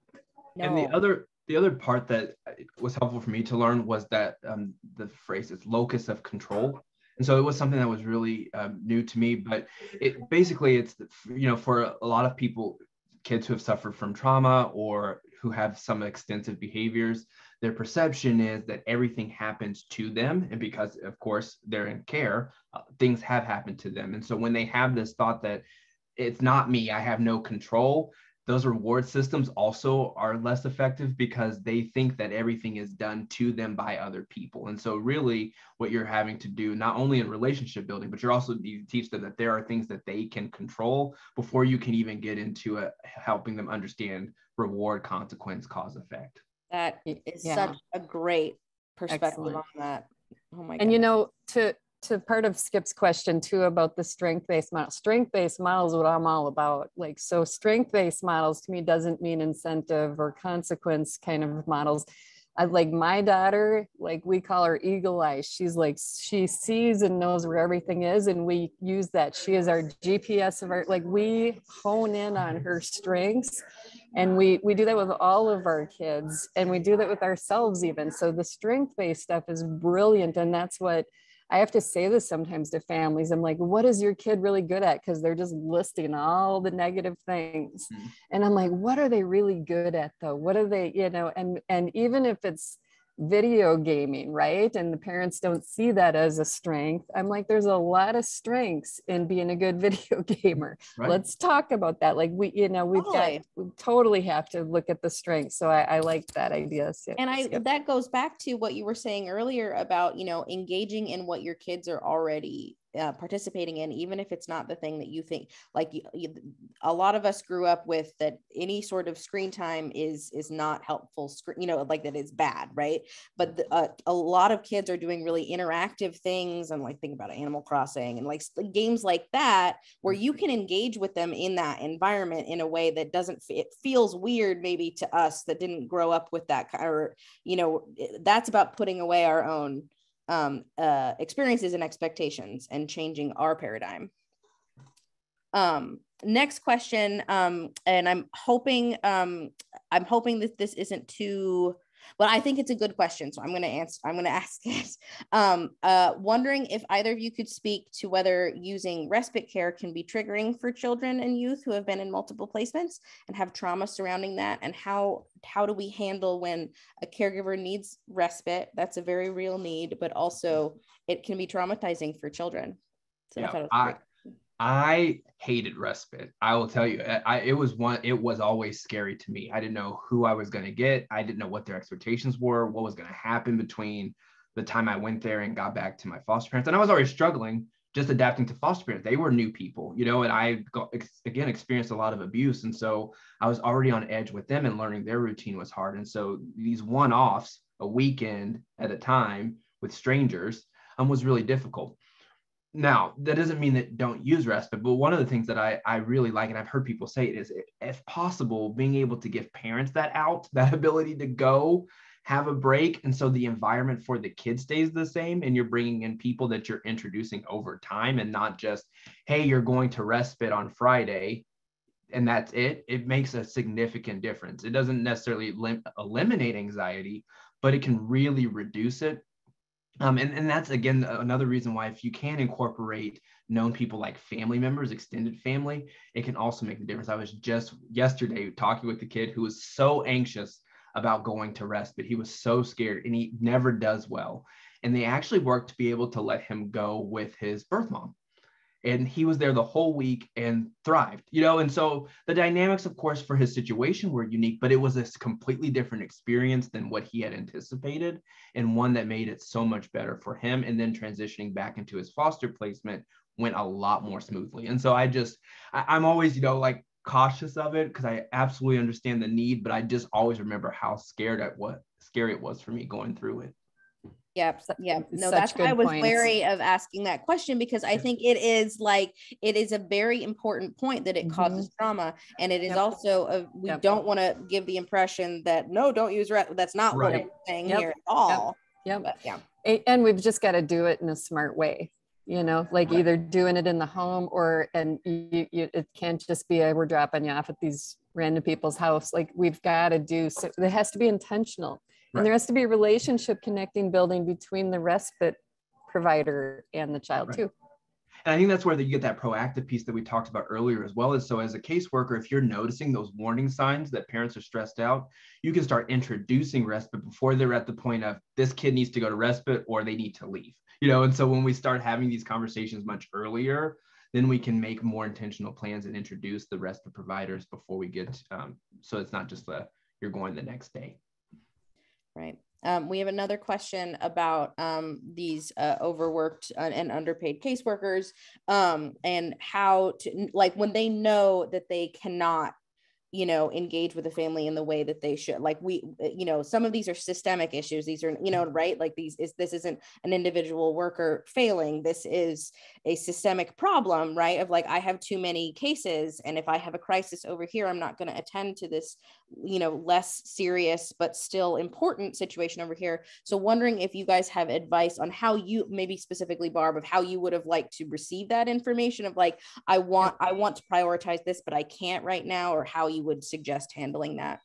No. And the other part that was helpful for me to learn was that the phrase is locus of control. And so it was something that was really new to me, but it's, you know, for a lot of people, kids who have suffered from trauma or who have some extensive behaviors, their perception is that everything happens to them. And because, of course, they're in care, things have happened to them. And so when they have this thought that it's not me, I have no control, those reward systems also are less effective because they think that everything is done to them by other people. And so really what you're having to do, not only in relationship building, but you teach them that there are things that they can control before you can even get into helping them understand reward, consequence, cause, effect. That is such a great perspective on that. Oh my God. And you know, to part of Skip's question too about the strength-based model. Strength-based models is what I'm all about. Like, so strength-based models to me doesn't mean incentive or consequence kind of models. Like my daughter, like we call her Eagle Eye. She's like, she sees and knows where everything is. And we use that. She is our GPS of our, like we hone in on her strengths. And we do that with all of our kids. And we do that with ourselves even. So the strength-based stuff is brilliant. And that's what, I have to say this sometimes to families. I'm like, what is your kid really good at? Because they're just listing all the negative things. Mm-hmm. And I'm like, what are they really good at though? What are they, you know, and even if it's video gaming, right? And the parents don't see that as a strength. I'm like, there's a lot of strengths in being a good video gamer. Right. Let's talk about that. Like we totally have to look at the strengths. So I like that idea. And that goes back to what you were saying earlier about, you know, engaging in what your kids are already participating in, even if it's not the thing that you think. Like a lot of us grew up with that any sort of screen time is not helpful, you know, like that is bad, right? But a lot of kids are doing really interactive things, and like think about Animal Crossing and like games like that, where you can engage with them in that environment in a way that it feels weird maybe to us that didn't grow up with that, or, you know, that's about putting away our own experiences and expectations and changing our paradigm. Next question, and I'm hoping that this isn't too, but I think it's a good question, so I'm going to ask it. Wondering if either of you could speak to whether using respite care can be triggering for children and youth who have been in multiple placements and have trauma surrounding that, and how do we handle when a caregiver needs respite? That's a very real need, but also it can be traumatizing for children. So yeah, I hated respite. I will tell you, it was always scary to me. I didn't know who I was going to get. I didn't know what their expectations were, what was going to happen between the time I went there and got back to my foster parents. And I was already struggling just adapting to foster parents. They were new people, you know, and I again experienced a lot of abuse. And so I was already on edge with them, and learning their routine was hard. And so these one-offs, a weekend at a time with strangers, was really difficult. Now, that doesn't mean that don't use respite, but one of the things that I really like, and I've heard people say it, is if possible, being able to give parents that ability to go have a break. And so the environment for the kid stays the same, and you're bringing in people that you're introducing over time, and not just, hey, you're going to respite on Friday and that's it. It makes a significant difference. It doesn't necessarily eliminate anxiety, but it can really reduce it. And that's, again, another reason why, if you can incorporate known people like family members, extended family, it can also make a difference. I was just yesterday talking with a kid who was so anxious about going to respite. He was so scared, and he never does well. And they actually worked to be able to let him go with his birth mom. And he was there the whole week and thrived, and so the dynamics, of course, for his situation were unique, but it was a completely different experience than what he had anticipated, and one that made it so much better for him. And then transitioning back into his foster placement went a lot more smoothly. And so I'm always, like, cautious of it, because I absolutely understand the need, but I just always remember how scary it was for me going through it. Yep. No, that's why I was wary of asking that question, because I think it is a very important point that it causes trauma. And it is also, we don't want to give the impression that, no, don't use that's not what we're saying here at all. But, and we've just got to do it in a smart way, either doing it in the home, and it can't just be we're dropping you off at these random people's house. Like, we've got to do, so it has to be intentional. And there has to be a relationship building between the respite provider and the child too. And I think that's where you get that proactive piece that we talked about earlier, as well as, so as a caseworker, if you're noticing those warning signs that parents are stressed out, you can start introducing respite before they're at the point of, this kid needs to go to respite or they need to leave, and so when we start having these conversations much earlier, then we can make more intentional plans and introduce the respite providers before we get, so it's not just you're going the next day. Right. We have another question about these overworked and underpaid caseworkers, and how to, like, when they know that they cannot, engage with the family in the way that they should. Like, some of these are systemic issues. These are, right? Like, this isn't an individual worker failing. This is a systemic problem, right? Of, like, I have too many cases, and if I have a crisis over here, I'm not going to attend to this, less serious but still important situation over here. So wondering if you guys have advice on how you, maybe specifically Barb, of how you would have liked to receive that information of, like, I want to prioritize this, but I can't right now, or how you would suggest handling that.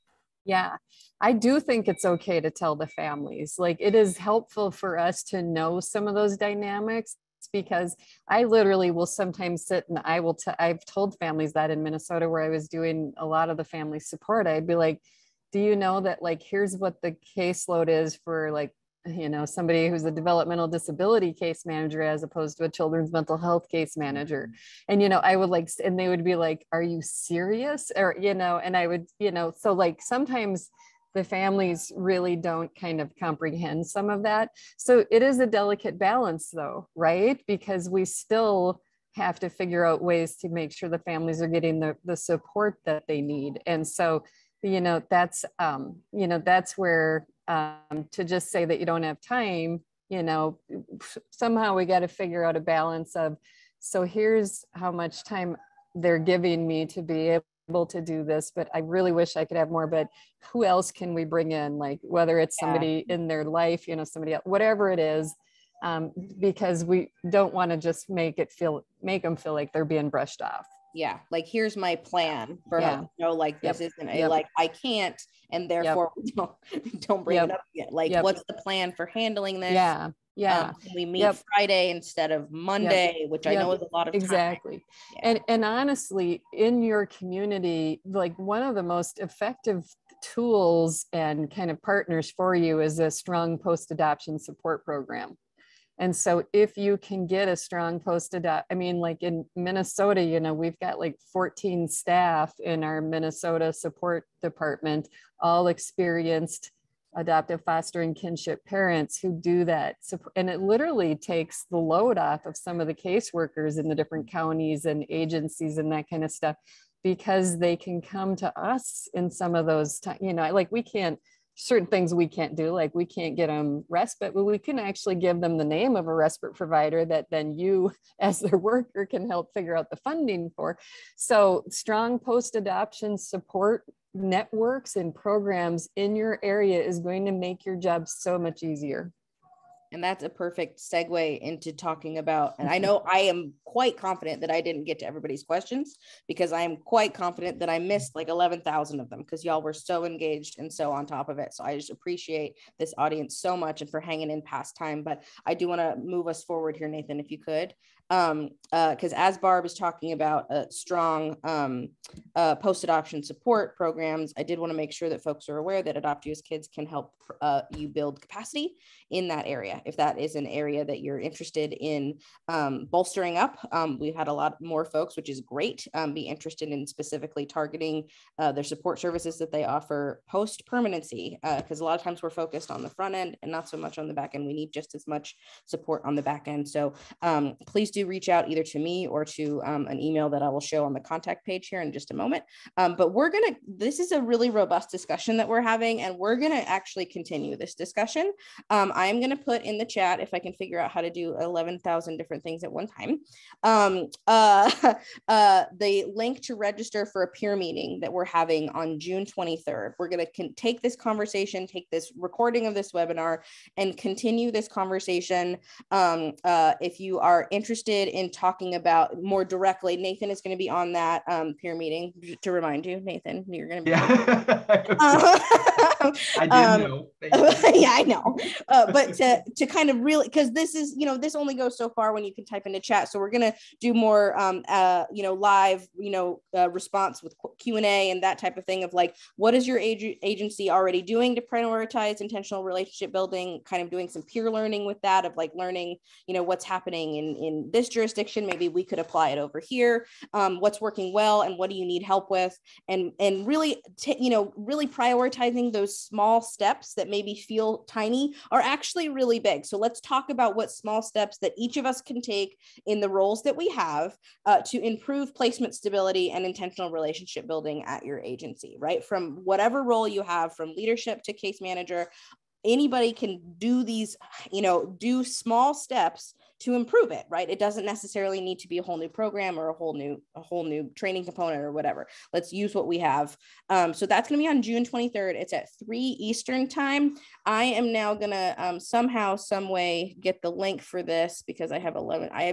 Yeah, I do think it's okay to tell the families. Like, it is helpful for us to know some of those dynamics, because I literally will sometimes sit and I've told families that in Minnesota, where I was doing a lot of the family support, I'd be like, do you know that, like, here's what the caseload is for, like, somebody who's a developmental disability case manager as opposed to a children's mental health case manager. And, I would and they would be like, are you serious? Or, and I would, so, like, sometimes the families really don't kind of comprehend some of that. So it is a delicate balance though, right? Because we still have to figure out ways to make sure the families are getting the support that they need. And so, that's where, to just say that you don't have time, somehow we got to figure out a balance of, so here's how much time they're giving me to be able to do this, but I really wish I could have more, but who else can we bring in? Like, whether it's somebody in their life, somebody else, whatever it is, because we don't want to just make them feel like they're being brushed off. Yeah, like, here's my plan for like, this isn't a like, I can't, and therefore don't bring it up yet. Like, what's the plan for handling this? Can we meet Friday instead of Monday, which I know is a lot of time. Exactly. And honestly, in your community, like, one of the most effective tools and kind of partners for you is a strong post-adoption support program. And so if you can get a strong like in Minnesota, we've got like 14 staff in our Minnesota support department, all experienced adoptive, foster, and kinship parents who do that. And it literally takes the load off of some of the caseworkers in the different counties and agencies and that kind of stuff, because they can come to us in some of those times, like, we can't certain things we can't do, like we can't get them respite, but we can actually give them the name of a respite provider that then you as their worker can help figure out the funding for. So strong post-adoption support networks and programs in your area is going to make your job so much easier. And that's a perfect segue into talking about, and I know I am quite confident that I didn't get to everybody's questions, because I am quite confident that I missed like 11,000 of them, because y'all were so engaged and so on top of it. So I just appreciate this audience so much and for hanging in past time. But I do want to move us forward here, Nathan, if you could. Because as Barb is talking about strong post-adoption support programs, I did want to make sure that folks are aware that Adopt U.S. Kids can help you build capacity in that area. If that is an area that you're interested in bolstering up, we've had a lot more folks, which is great, be interested in specifically targeting their support services that they offer post-permanency, because a lot of times we're focused on the front end and not so much on the back end. We need just as much support on the back end. So please do reach out either to me or to an email that I will show on the contact page here in just a moment. But this is a really robust discussion that we're having, and we're gonna actually continue this discussion. I'm gonna put in the chat, if I can figure out how to do 11,000 different things at one time, the link to register for a peer meeting that we're having on June 23rd. We're gonna take this conversation, take this recording of this webinar, and continue this conversation. If you are interested in talking about more directly, Nathan is going to be on that peer meeting. To remind you, Nathan, you're going to be. I didn't know. Yeah, I know. But to kind of really, because this is, this only goes so far when you can type into chat. So we're going to do more, live, response with Q&A and that type of thing of like, what is your agency already doing to prioritize intentional relationship building, kind of doing some peer learning with that, of like learning, what's happening in this jurisdiction, maybe we could apply it over here, what's working well and what do you need help with, and really really prioritizing those small steps that maybe feel tiny are actually really big. So let's talk about what small steps that each of us can take in the roles that we have to improve placement stability and intentional relationship building at your agency, right? From whatever role you have, from leadership to case manager, anybody can do these, do small steps to improve it, right? It doesn't necessarily need to be a whole new program or a whole new training component or whatever. Let's use what we have. So that's going to be on June 23rd. It's at 3 Eastern time. I am now going to somehow, some way get the link for this, because I have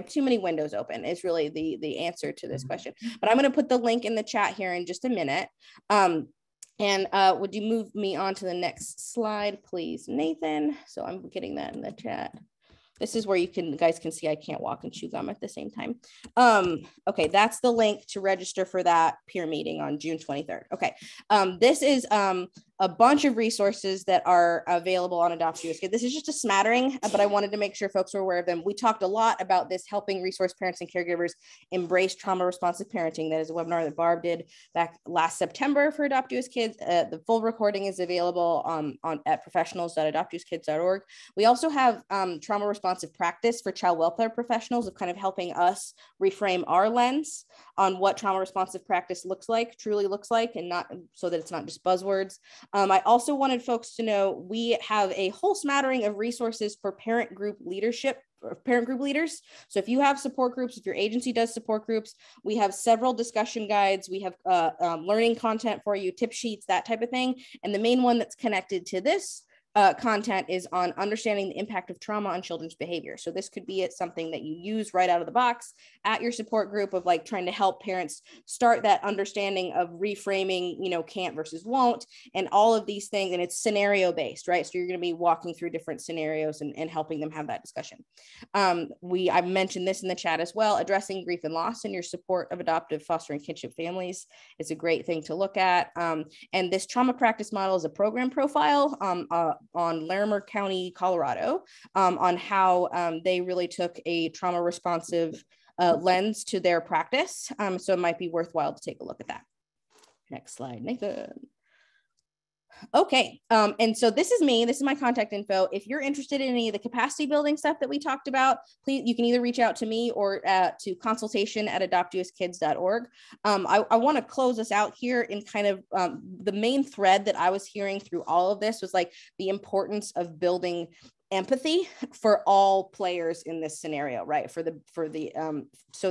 too many windows open. It's really the answer to this question, but I'm going to put the link in the chat here in just a minute. And would you move me on to the next slide, please, Nathan? So I'm getting that in the chat. This is where you guys can see I can't walk and chew gum at the same time. Okay, that's the link to register for that peer meeting on June 23rd. Okay, this is a bunch of resources that are available on Adopt U.S. Kids. This is just a smattering, but I wanted to make sure folks were aware of them. We talked a lot about this, helping resource parents and caregivers embrace trauma responsive parenting. That is a webinar that Barb did back last September for Adopt U.S. Kids. The full recording is available at professionals.adoptuskids.org. We also have trauma responsive practice for child welfare professionals, of kind of helping us reframe our lens on what trauma responsive practice truly looks like, and not so that it's not just buzzwords. I also wanted folks to know we have a whole smattering of resources for parent group leadership, or parent group leaders. So if you have support groups, if your agency does support groups, we have several discussion guides. We have learning content for you, tip sheets, that type of thing. And the main one that's connected to this content is on understanding the impact of trauma on children's behavior. So this could be something that you use right out of the box at your support group, of like trying to help parents start that understanding of reframing, can't versus won't, and all of these things. And it's scenario based, right? So you're going to be walking through different scenarios and helping them have that discussion. I've mentioned this in the chat as well, addressing grief and loss in your support of adoptive, foster, and kinship families is a great thing to look at. And this trauma practice model is a program profile on Larimer County, Colorado, on how they really took a trauma responsive lens to their practice. So it might be worthwhile to take a look at that. Next slide, Nathan. Okay. And so this is me. This is my contact info. If you're interested in any of the capacity building stuff that we talked about, please, you can either reach out to me or to consultation@adoptuskids.org. I want to close us out here in kind of the main thread that I was hearing through all of this was like the importance of building empathy for all players in this scenario, right? So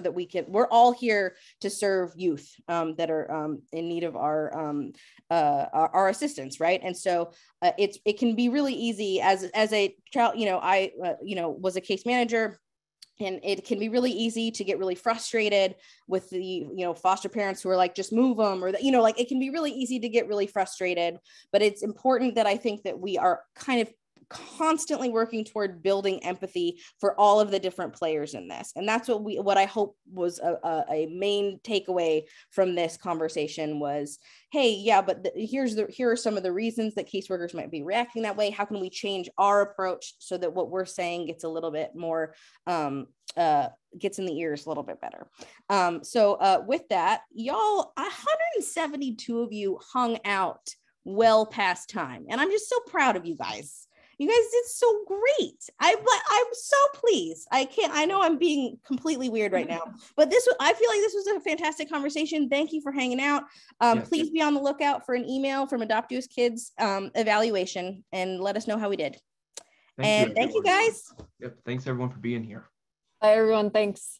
that we're all here to serve youth that are in need of our assistance, right? And so it can be really easy as a child, I was a case manager. And it can be really easy to get really frustrated with the, foster parents who are like, just move them, or that, like it can be really easy to get really frustrated. But it's important that I think that we are kind of constantly working toward building empathy for all of the different players in this. And that's what I hope was a main takeaway from this conversation was, hey, yeah, but here are some of the reasons that caseworkers might be reacting that way. How can we change our approach so that what we're saying gets a little bit more, gets in the ears a little bit better. So with that, y'all, 172 of you hung out well past time. And I'm just so proud of you guys. You guys did so great. I'm so pleased. I know I'm being completely weird right now, but I feel like this was a fantastic conversation. Thank you for hanging out. Yes. Please be on the lookout for an email from Adopt US Kids evaluation and let us know how we did. Thank you guys. Yep. Thanks everyone for being here. Bye everyone. Thanks.